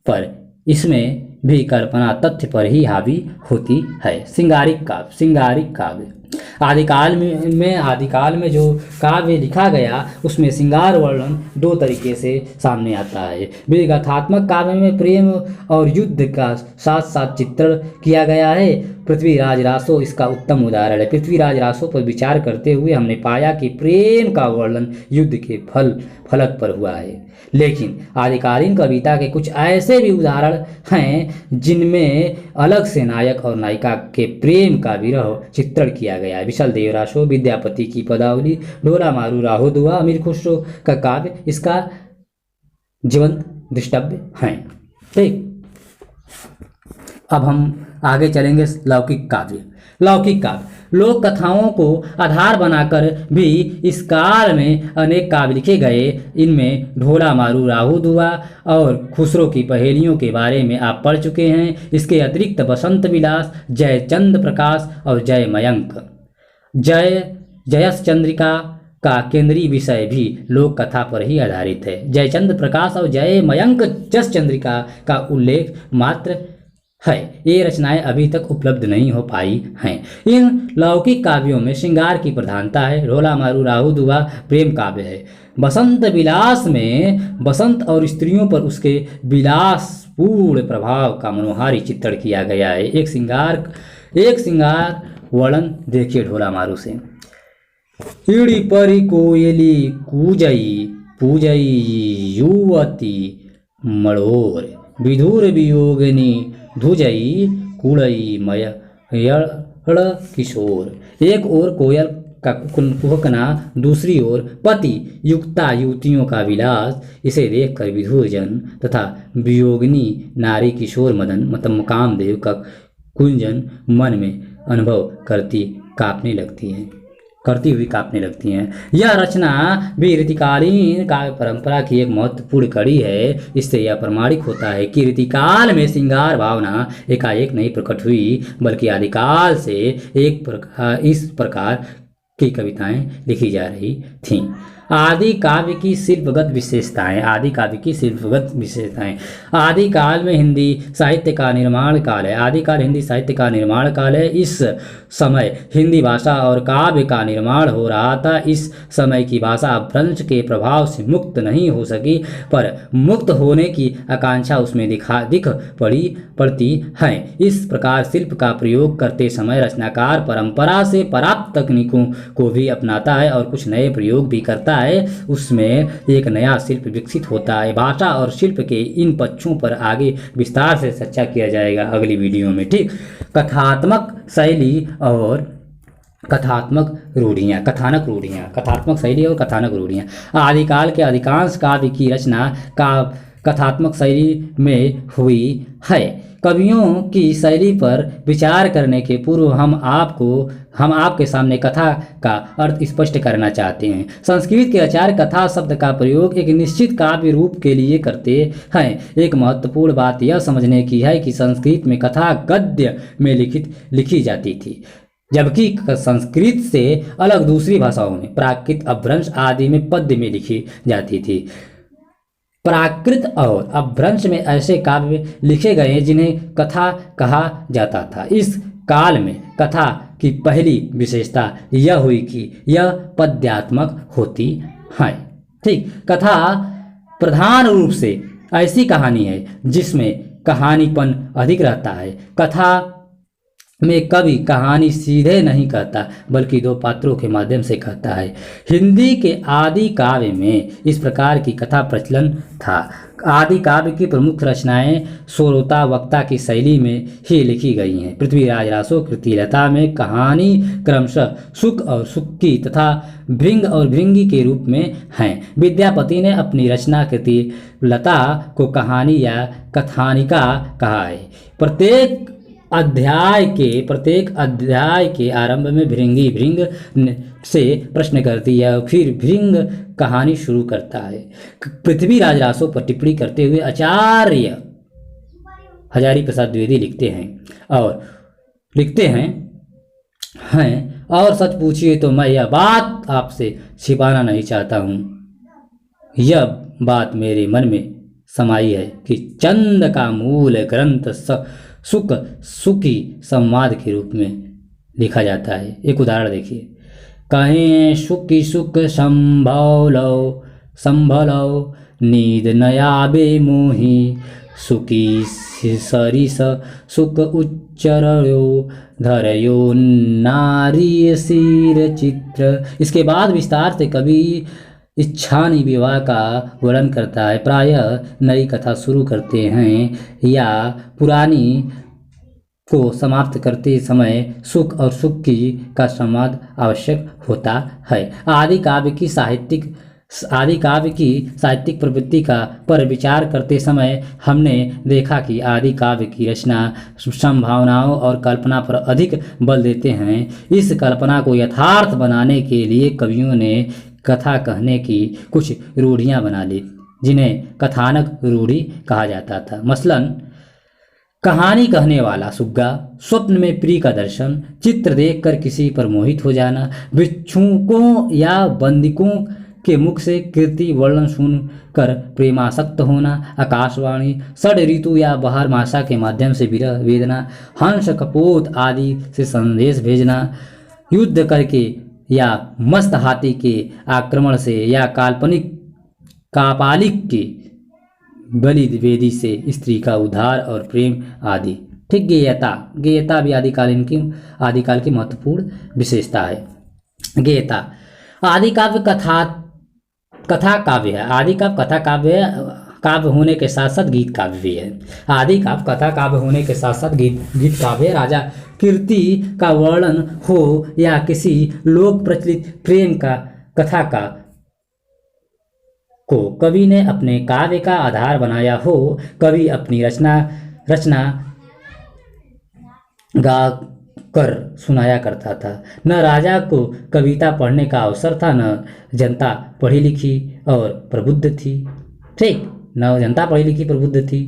पर इसमें भी कल्पना तथ्य पर ही हावी होती है। सिंगारिक काव्य आदिकाल में जो काव्य लिखा गया उसमें श्रृंगार वर्णन दो तरीके से सामने आता है। विगाथात्मक काव्य में प्रेम और युद्ध का साथ साथ चित्रण किया गया है। पृथ्वीराज रासो इसका उत्तम उदाहरण है। पृथ्वीराज रासो पर विचार करते हुए हमने पाया कि प्रेम का वर्णन युद्ध के फलक पर हुआ है, लेकिन आदिकालीन कविता के कुछ ऐसे भी उदाहरण हैं जिनमें अलग से नायक और नायिका के प्रेम का विरह चित्रण किया गया है। विशल देव रासो, विद्यापति की पदावली, ढोला मारू राहो दुआ, अमीर खुसरो का काव्य इसका जीवंत दृष्टव्य हैं। ठीक, अब हम आगे चलेंगे। लौकिक काव्य लोक कथाओं को आधार बनाकर भी इस काल में अनेक काव्य लिखे गए। इनमें ढोला मारू राहु दुआ और खुसरो की पहेलियों के बारे में आप पढ़ चुके हैं। इसके अतिरिक्त बसंत विलास, जयचंद प्रकाश और जय मयंक, जयस चंद्रिका का केंद्रीय विषय भी लोक कथा पर ही आधारित है। जयचंद प्रकाश और जय मयंक जस चंद्रिका का उल्लेख मात्र है। ये रचनाएं अभी तक उपलब्ध नहीं हो पाई हैं। इन लौकिक काव्यों में श्रृंगार की प्रधानता है। ढोला मारू राहु दुआ प्रेम काव्य है। बसंत विलास में बसंत और स्त्रियों पर उसके विलासपूर्ण प्रभाव का मनोहारी चित्रण किया गया है। एक श्रृंगार वर्णन देखिए ढोला मारू से। इड़ी परी कोयली पूजई युवती मड़ोर, विधुर वियोगिनी धुजई कुड़ई मयड़ किशोर। एक ओर कोयल का कुहकना, दूसरी ओर पति युक्ता युवतियों का विलास, इसे देखकर विधुर जन तथा वियोगिनी नारी किशोर मदन मतलब कामदेव का कुंजन मन में अनुभव करती हुई कांपने लगती हैं। यह रचना भी रीतिकालीन काव्य परंपरा की एक महत्वपूर्ण कड़ी है। इससे यह प्रमाणित होता है कि रीतिकाल में श्रृंगार भावना एकाएक नहीं प्रकट हुई, बल्कि आदिकाल से इस प्रकार की कविताएं लिखी जा रही थीं। आदि काव्य की शिल्पगत विशेषताएं। आदिकाल में हिंदी साहित्य का निर्माण काल है। आदिकाल हिंदी साहित्य का निर्माण काल है। इस समय हिंदी भाषा और काव्य का निर्माण हो रहा था। इस समय की भाषा अपभ्रंश के प्रभाव से मुक्त नहीं हो सकी, पर मुक्त होने की आकांक्षा उसमें दिख पड़ती है। इस प्रकार शिल्प का प्रयोग करते समय रचनाकार परंपरा से प्राप्त तकनीकों को भी अपनाता है और कुछ नए प्रयोग भी करता है। उसमें एक नया शिल्प विकसित होता है। भाषा और शिल्प के इन पक्षों पर आगे विस्तार से चर्चा किया जाएगा अगली वीडियो में। ठीक, कथात्मक शैली और कथात्मक शैली और कथानक रूढ़ियाँ। आदिकाल के अधिकांश काव्य की रचना कथात्मक शैली में हुई है। कवियों की शैली पर विचार करने के पूर्व हम आपके सामने कथा का अर्थ स्पष्ट करना चाहते हैं। संस्कृत के आचार्य कथा शब्द का प्रयोग एक निश्चित काव्य रूप के लिए करते हैं। एक महत्वपूर्ण बात यह समझने की है कि संस्कृत में कथा गद्य में लिखी जाती थी, जबकि संस्कृत से अलग दूसरी भाषाओं में प्राकृत, अपभ्रंश आदि में पद्य में लिखी जाती थी। प्राकृत और अपभ्रंश में ऐसे काव्य लिखे गए जिन्हें कथा कहा जाता था। इस काल में कथा की पहली विशेषता यह हुई कि यह पद्यात्मक होती है। ठीक, कथा प्रधान रूप से ऐसी कहानी है जिसमें कहानीपन अधिक रहता है। कथा में कवि कहानी सीधे नहीं कहता बल्कि दो पात्रों के माध्यम से कहता है। हिंदी के आदि काव्य में इस प्रकार की कथा प्रचलन था। आदि काव्य की प्रमुख रचनाएं श्रोता वक्ता की शैली में ही लिखी गई हैं। पृथ्वीराज रासो कृतिलता में कहानी क्रमशः सुक और सुक्की तथा भृंग और भृंगी के रूप में हैं। विद्यापति ने अपनी रचना कृति लता को कहानी या कथानिका कहा है। प्रत्येक अध्याय के आरंभ में भृंगी भृंग से प्रश्न करती है और फिर भृंग कहानी शुरू करता है। पृथ्वीराज रासो पर टिप्पणी करते हुए आचार्य हजारी प्रसाद द्विवेदी लिखते हैं और सच पूछिए तो मैं यह बात आपसे छिपाना नहीं चाहता हूँ। यह बात मेरे मन में समाई है कि चंद का मूल ग्रंथ सुकी संवाद के रूप में लिखा जाता है। एक उदाहरण देखिए। कहें सुकी सुख संभलो नींद नयाबे मोही सुकी सरिस सुख उच्चरयो धरयो नारी सिर चित्र। इसके बाद विस्तार से कवि इच्छानी विवाह का वर्णन करता है। प्रायः नई कथा शुरू करते हैं या पुरानी को समाप्त करते समय सुख और सुक्की का संवाद आवश्यक होता है। आदि काव्य की साहित्यिक प्रवृत्ति पर विचार करते समय हमने देखा कि आदि काव्य की रचना संभावनाओं और कल्पना पर अधिक बल देते हैं। इस कल्पना को यथार्थ बनाने के लिए कवियों ने कथा कहने की कुछ रूढ़ियाँ बना ली जिन्हें कथानक रूढ़ी कहा जाता था। मसलन कहानी कहने वाला सुग्गा, स्वप्न में प्रिय का दर्शन, चित्र देखकर किसी पर मोहित हो जाना, भिक्षुकों या बंदिकों के मुख से कीर्ति वर्णन सुनकर प्रेमासक्त होना, आकाशवाणी, षड ऋतु या बाहर मासा के माध्यम से विरह वेदना, हंस कपोत आदि से संदेश भेजना, युद्ध करके या मस्त हाथी के आक्रमण से या कापालिक के बलि वेदी से स्त्री का उद्धार और प्रेम आदि। ठीक, गेयता भी आदिकाल की महत्वपूर्ण विशेषता है। गेयता आदि काव्य कथा काव्य है। आदि काव्य कथा काव्य होने के साथ साथ गीत काव्य भी है। आदि काव्य कथा काव्य होने के साथ साथ गीत काव्य। राजा कीर्ति का वर्णन हो या किसी लोक प्रचलित प्रेम का कथा को कवि ने अपने काव्य का आधार बनाया हो। कवि अपनी रचना गा कर सुनाया करता था। न राजा को कविता पढ़ने का अवसर था, न जनता पढ़ी लिखी और प्रबुद्ध थी। ठीक, न जनता पढ़ी लिखी प्रबुद्ध थी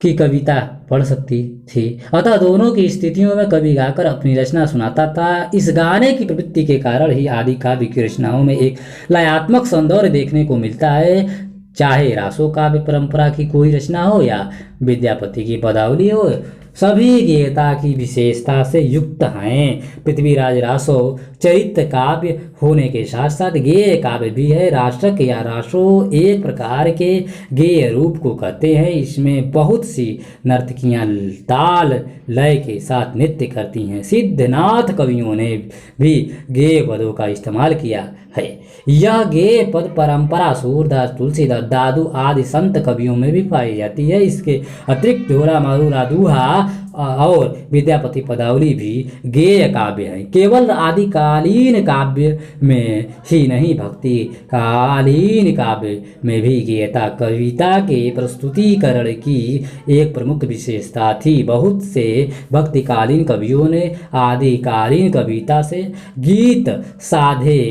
कि कविता पढ़ सकती थी। अतः दोनों की स्थितियों में कवि गाकर अपनी रचना सुनाता था। इस गाने की प्रवृत्ति के कारण ही आदि काव्य की रचनाओं में एक लयात्मक सौंदर्य देखने को मिलता है। चाहे रासो काव्य परंपरा की कोई रचना हो या विद्यापति की पदावली हो, सभी गेयता की विशेषता से युक्त हैं। पृथ्वीराज रासो चरित्र काव्य होने के साथ साथ गेय काव्य भी है। रासक या रासो एक प्रकार के गेय रूप को कहते हैं। इसमें बहुत सी नर्तकियां ताल लय के साथ नृत्य करती हैं। सिद्धनाथ कवियों ने भी गेय पदों का इस्तेमाल किया है। यह गेय पद परंपरा सूरदास, तुलसीदास, दादू आदि संत कवियों में भी पाई जाती है। इसके अतिरिक्त ढोला मारू रादुहा और विद्यापति पदावली भी गेय काव्य हैं। केवल आदिकालीन काव्य में ही नहीं, भक्ति कालीन काव्य में भी गेयता कविता के प्रस्तुतिकरण की एक प्रमुख विशेषता थी। बहुत से भक्तिकालीन कवियों ने आदिकालीन कविता से गीत साधे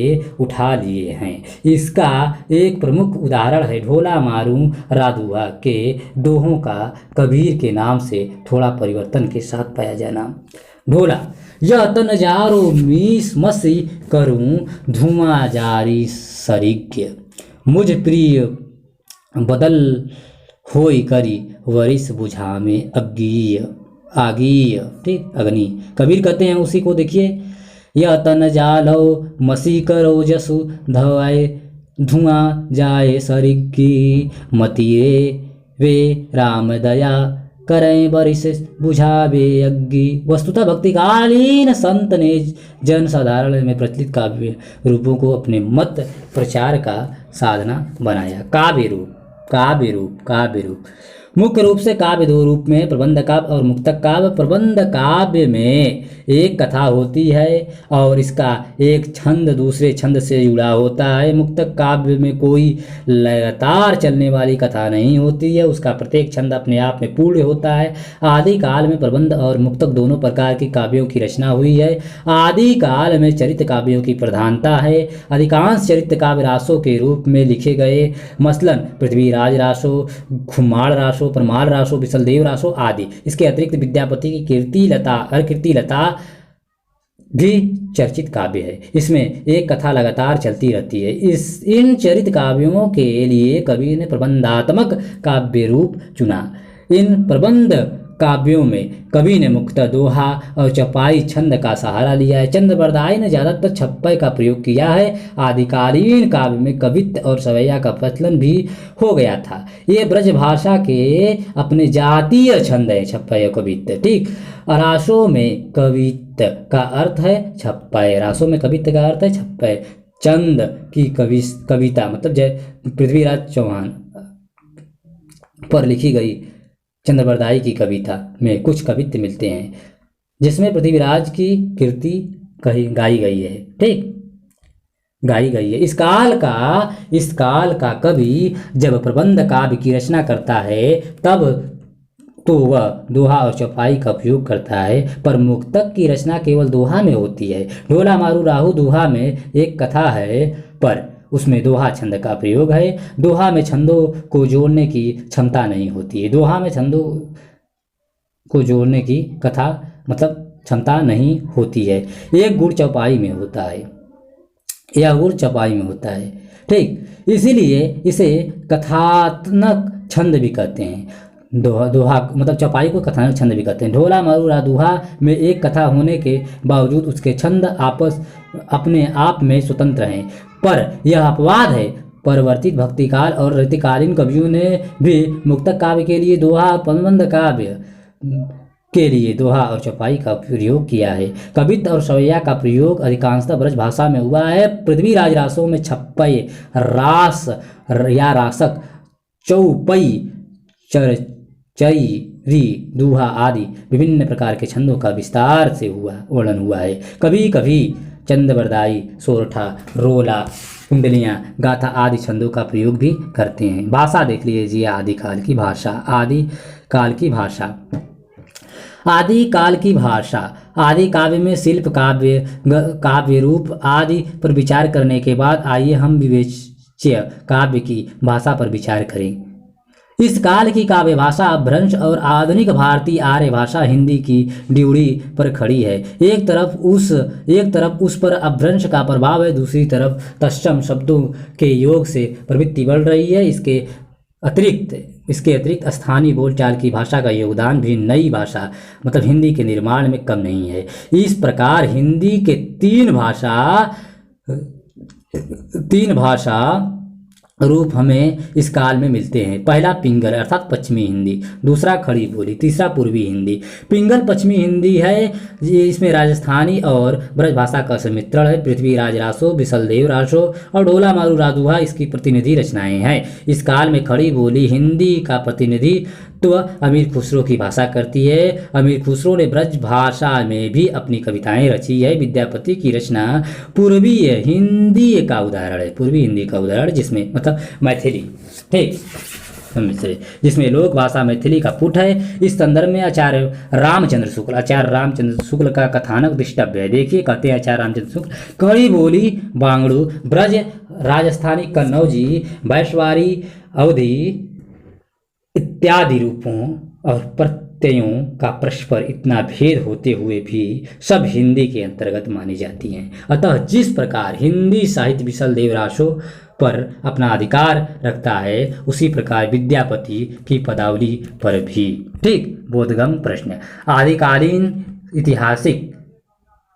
उठा लिए हैं। इसका एक प्रमुख उदाहरण है ढोला मारू रादुहा के दोहों का कबीर के नाम से थोड़ा परिवर्तन के साथ पाया जाना। ढोला, यह तन जारो मीस मसी करूं धुआं जारी सरिज्ञ, मुझ प्रिय बदल होई करी वरिस बुझा में आगीय। ठीक, अग्नि। कबीर कहते हैं उसी को देखिए। यह तन जालो मसी करो जसु धवाए धुआं जाए सरिज्ञ, मतिरे वे राम दया करें बरिस बुझावे अग्नि। वस्तुतः भक्तिकालीन संत ने जन साधारण में प्रचलित काव्य रूपों को अपने मत प्रचार का साधना बनाया। काव्य रूप, काव्य रूप, काव्य रूप मुख्य रूप से काव्य दो रूप में, प्रबंध काव्य और मुक्तक काव्य। प्रबंध काव्य में एक कथा होती है और इसका एक छंद दूसरे छंद से जुड़ा होता है। मुक्तक काव्य में कोई लगातार चलने वाली कथा नहीं होती है, उसका प्रत्येक छंद अपने आप में पूर्ण होता है। आदि काल में प्रबंध और मुक्तक दोनों प्रकार के काव्यों की रचना हुई है। आदि काल में चरित्र काव्यों की प्रधानता है। अधिकांश चरित्र काव्य रासों के रूप में लिखे गए, मसलन पृथ्वीराज रासो, खुम्हाड़ रासो, परमाल रासो, बिसलदेव रासो आदि। इसके अतिरिक्त विद्यापति की कीर्ति लता भी चर्चित काव्य है। इसमें एक कथा लगातार चलती रहती है। इन चरित काव्यों के लिए कवि ने प्रबंधात्मक काव्य रूप चुना। इन प्रबंध काव्यों में कवि ने मुख्यतः दोहा और चौपाई छंद का सहारा लिया है। चंद्रबरदाई ने ज्यादातर छप्पय का प्रयोग किया है। आदिकालीन काव्य में कवित्त और सवैया का प्रचलन भी हो गया था। ये ब्रज भाषा के अपने जातीय छंद है, छप्पय और कवित्त। ठीक, रासों में कवित्त का अर्थ है छप्पय, रासों में कवित्त का अर्थ है छप्पय। चंद की कविता मतलब जय पृथ्वीराज चौहान पर लिखी गई चंद्रबरदाई की कविता में कुछ कवित्त मिलते हैं जिसमें पृथ्वीराज की कीर्ति गाई गई है। ठीक, गाई गई है। इस काल का कवि जब प्रबंध काव्य की रचना करता है तब तो वह दोहा और चौपाई का उपयोग करता है, पर मुक्तक की रचना केवल दोहा में होती है। ढोला मारू राहु दोहा में एक कथा है, पर उसमें दोहा छंद का प्रयोग है। दोहा में छंदों को जोड़ने की क्षमता नहीं होती है। दोहा में छंदों को जोड़ने की कथा मतलब क्षमता नहीं होती है। एक गुण चौपाई में होता है, यह गुण चौपाई में होता है। ठीक, इसीलिए इसे कथात्मक छंद भी कहते हैं। दोहा मतलब चौपाई को कथानक छंद भी कहते हैं। ढोला मारूरा दोहा में एक कथा होने के बावजूद उसके छंद अपने आप में स्वतंत्र हैं, पर यह अपवाद है। परिवर्तित भक्तिकाल और ऋतुकालीन कवियों ने भी मुक्तक काव्य के लिए दोहा और प्रबंध काव्य के लिए दोहा और चौपाई का प्रयोग किया है। कवित्त और सवैया का प्रयोग अधिकांशतः ब्रज भाषा में हुआ है। पृथ्वीराज रासों में छप्पय, रास या रासक, चौपई, चरी, दूहा आदि विभिन्न प्रकार के छंदों का विस्तार से वर्णन हुआ है। कभी कभी चंद्रबरदाई सोरठा, रोला, कुंडलियाँ, गाथा आदि छंदों का प्रयोग भी करते हैं। भाषा देख लीजिए, आदिकाल की भाषा। आदिकाल की भाषा आदि काव्य में शिल्प, काव्य रूप आदि पर विचार करने के बाद आइए हम विवेच्य काव्य की भाषा पर विचार करें। इस काल की काव्य भाषा अपभ्रंश और आधुनिक भारतीय आर्य भाषा हिंदी की ड्यूढ़ी पर खड़ी है। एक तरफ उस पर अपभ्रंश का प्रभाव है, दूसरी तरफ तत्सम शब्दों के योग से प्रवृत्ति बढ़ रही है। इसके अतिरिक्त स्थानीय बोलचाल की भाषा का योगदान भी नई भाषा मतलब हिंदी के निर्माण में कम नहीं है। इस प्रकार हिंदी के तीन भाषा रूप हमें इस काल में मिलते हैं। पहला पिंगल अर्थात पश्चिमी हिंदी, दूसरा खड़ी बोली, तीसरा पूर्वी हिंदी। पिंगल पश्चिमी हिंदी है, इसमें राजस्थानी और ब्रज भाषा का सम्मिश्रण है। पृथ्वीराज रासो, बिसलदेव रासो और ढोला मारू रादुहा इसकी प्रतिनिधि रचनाएं हैं। इस काल में खड़ी बोली हिंदी का प्रतिनिधित्व अमीर खुसरो की भाषा करती है। अमीर खुसरो ने ब्रज भाषा में भी अपनी कविताएं रची है। विद्यापति की रचना पूर्वी हिंदी का उदाहरण जिसमें मतलब मैथिली, ठीक, जिसमें लोक भाषा मैथिली का पुट है। इस संदर्भ में आचार्य रामचंद्र शुक्ल का कथानक दृष्टव्य है। देखिए, कहते हैं आचार्य रामचंद्र शुक्ल, खड़ी बोली बांगड़ू, ब्रज, राजस्थानी, कन्नौजी, वैश्वारी, अवधी इत्यादि रूपों और प्रत्ययों का परस्पर इतना भेद होते हुए भी सब हिंदी के अंतर्गत मानी जाती हैं। अतः जिस प्रकार हिंदी साहित्य बिसलदेव रासो पर अपना अधिकार रखता है, उसी प्रकार विद्यापति की पदावली पर भी। ठीक, बोधगम्य प्रश्न। आदिकालीन ऐतिहासिक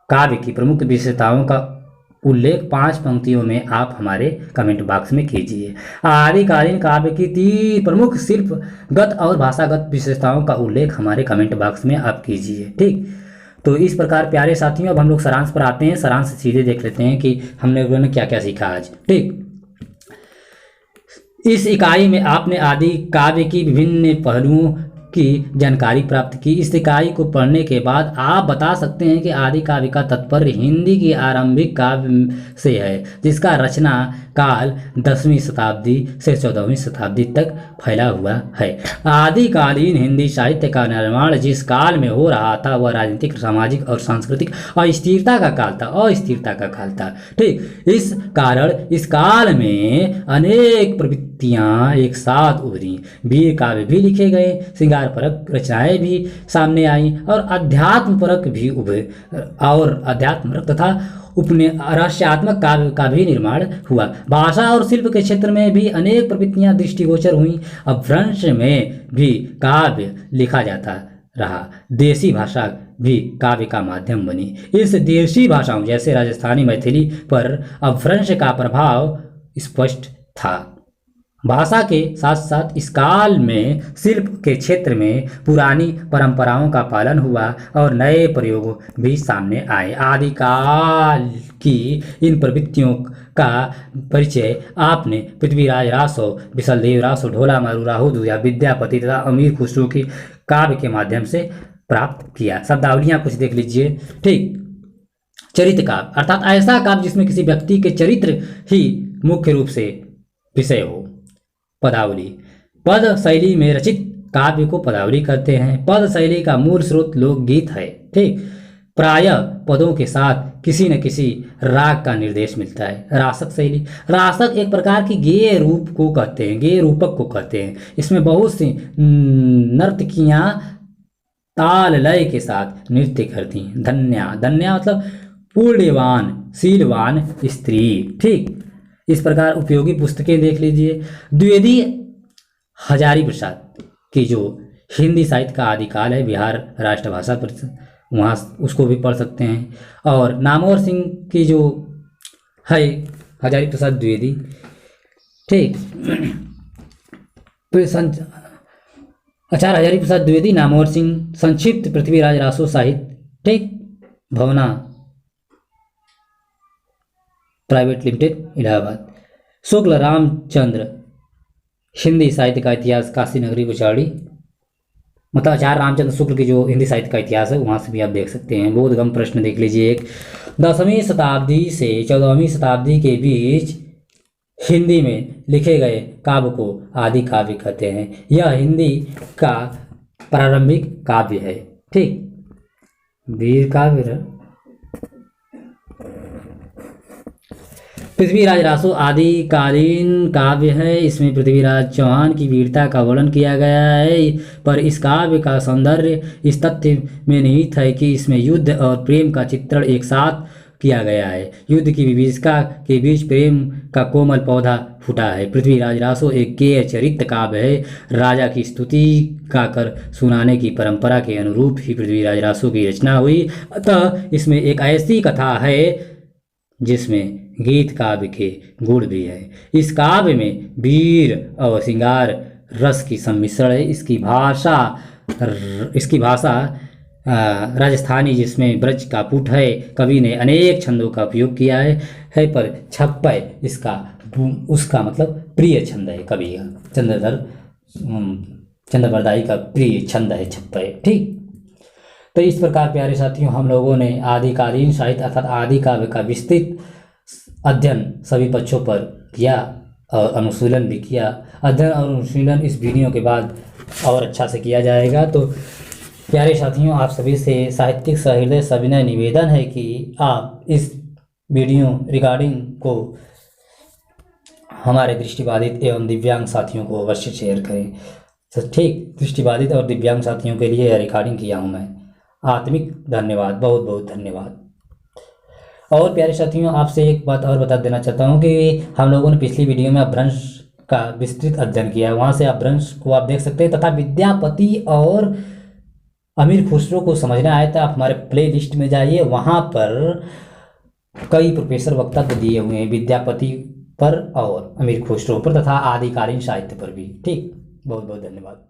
काव्य की प्रमुख विशेषताओं का उल्लेख 5 पंक्तियों में आप हमारे कमेंट बॉक्स में कीजिए। आदिकालीन काव्य की 3 प्रमुख शिल्पगत और भाषागत विशेषताओं का उल्लेख हमारे कमेंट बॉक्स में आप कीजिए। ठीक, तो इस प्रकार प्यारे साथियों अब हम लोग सारांश पर आते हैं। सारांश सीधे देख लेते हैं कि हमने लोगों ने क्या क्या सीखा आज। ठीक, इस इकाई में आपने आदि काव्य की विभिन्न पहलुओं की जानकारी प्राप्त की। इस इकाई को पढ़ने के बाद आप बता सकते हैं कि आदि काव्य का तात्पर्य हिंदी की आरंभिक काव्य से है, जिसका रचना काल 10वीं शताब्दी से 14वीं शताब्दी तक फैला हुआ है। आदिकालीन हिंदी साहित्य का निर्माण जिस काल में हो रहा था वह राजनीतिक, सामाजिक और सांस्कृतिक अस्थिरता का काल था। ठीक, इस कारण इस काल में अनेक प्रवृत्तियां एक साथ उभरी। वीर काव्य भी लिखे गए, श्रृंगार परक रचनाएं भी सामने आई और अध्यात्म परक भी उभरे और अध्यात्म तथा उपने रहस्यात्मक काव्य का भी निर्माण हुआ। भाषा और शिल्प के क्षेत्र में भी अनेक प्रवृत्तियां दृष्टिगोचर हुई। अपभ्रंश में भी काव्य लिखा जाता रहा। देशी भाषा भी काव्य का माध्यम बनी। इस देशी भाषाओं जैसे राजस्थानी, मैथिली पर अपभ्रंश का प्रभाव स्पष्ट था। भाषा के साथ साथ इस काल में शिल्प के क्षेत्र में पुरानी परंपराओं का पालन हुआ और नए प्रयोग भी सामने आए। आदिकाल की इन प्रवृत्तियों का परिचय आपने पृथ्वीराज रासो, विशलदेव रासो, ढोला मारू राहु दुया, विद्यापति तथा अमीर खुसरो की काव्य के माध्यम से प्राप्त किया। शब्दावलियां कुछ देख लीजिए। ठीक, चरित्र काव्य अर्थात ऐसा काव्य जिसमें किसी व्यक्ति के चरित्र ही मुख्य रूप से विषय हो। पदावली, पद शैली में रचित काव्य को पदावली कहते हैं। पद शैली का मूल स्रोत लोकगीत है। ठीक, प्रायः पदों के साथ किसी न किसी राग का निर्देश मिलता है। रासक शैली, रासक एक प्रकार की गेय रूपक को कहते हैं। इसमें बहुत सी नर्तकियां ताल लय के साथ नृत्य करती हैं। धन्या मतलब पुण्यवान, शीलवान स्त्री। ठीक, इस प्रकार उपयोगी पुस्तकें देख लीजिए। द्विवेदी हजारी प्रसाद की जो हिंदी साहित्य का आदिकाल है, बिहार राष्ट्रभाषा परिषद, वहाँ उसको भी पढ़ सकते हैं। और नामवर सिंह की जो है हजारी प्रसाद द्विवेदी। ठीक, आचार्य हजारी प्रसाद द्विवेदी, नामवर सिंह, संक्षिप्त पृथ्वीराज रासो साहित्य। ठीक, भवना प्राइवेट लिमिटेड, इलाहाबाद। शुक्ल रामचंद्र, हिंदी साहित्य का इतिहास, काशी नगरी बुचाड़ी, मतलब आचार्य रामचंद्र शुक्ल की जो हिंदी साहित्य का इतिहास है वहाँ से भी आप देख सकते हैं। बोधगम्य प्रश्न देख लीजिए एक। 10वीं शताब्दी से 14वीं शताब्दी के बीच हिंदी में लिखे गए काव्य को आदि काव्य कहते हैं। यह हिंदी का प्रारंभिक काव्य है। ठीक, वीर काव्य पृथ्वीराज रासो आदिकालीन काव्य है। इसमें पृथ्वीराज चौहान की वीरता का वर्णन किया गया है, पर इस काव्य का सौंदर्य इस तथ्य में निहित है कि इसमें युद्ध और प्रेम का चित्रण एक साथ किया गया है। युद्ध की विभीषिका के बीच प्रेम का कोमल पौधा फूटा है। पृथ्वीराज रासो एक गेय चरित्र काव्य है। राजा की स्तुति गाकर सुनाने की परंपरा के अनुरूप ही पृथ्वीराज रासो की रचना हुई। अतः इसमें एक ऐसी कथा है जिसमें गीत काव्य के गुण भी है। इस काव्य में वीर और श्रृंगार रस की सम्मिश्रण है। इसकी भाषा राजस्थानी जिसमें ब्रज का पुट है। कवि ने अनेक छंदों का उपयोग किया है पर छप्पय उसका मतलब प्रिय छंद है। कवि का चंद्रबरदाई का प्रिय छंद है छप्पय। ठीक, तो इस प्रकार प्यारे साथियों हम लोगों ने आदिकालीन साहित्य अर्थात आदि काव्य का विस्तृत अध्ययन सभी पक्षों पर किया और अनुशीलन भी किया। अध्ययन और अनुशीलन इस वीडियो के बाद और अच्छा से किया जाएगा। तो प्यारे साथियों आप सभी से साहित्यिक सहृदय सविनय निवेदन है कि आप इस वीडियो रिकॉर्डिंग को हमारे दृष्टिबाधित एवं दिव्यांग साथियों को अवश्य शेयर करें। तो ठीक, दृष्टिबाधित और दिव्यांग साथियों के लिए यह रिकॉर्डिंग किया हूँ मैं। आत्मिक धन्यवाद, बहुत बहुत धन्यवाद। और प्यारे साथियों आपसे एक बात और बता देना चाहता हूँ कि हम लोगों ने पिछली वीडियो में अपभ्रंश का विस्तृत अध्ययन किया है। वहाँ से अपभ्रंश को आप देख सकते हैं तथा विद्यापति और अमीर खुसरो को समझना आया था आप हमारे प्ले लिस्ट में जाइए, वहाँ पर कई प्रोफेसर वक्तव्य दिए हुए हैं विद्यापति पर और अमीर खुसरो पर तथा आदिकालीन साहित्य पर भी। ठीक, बहुत बहुत धन्यवाद।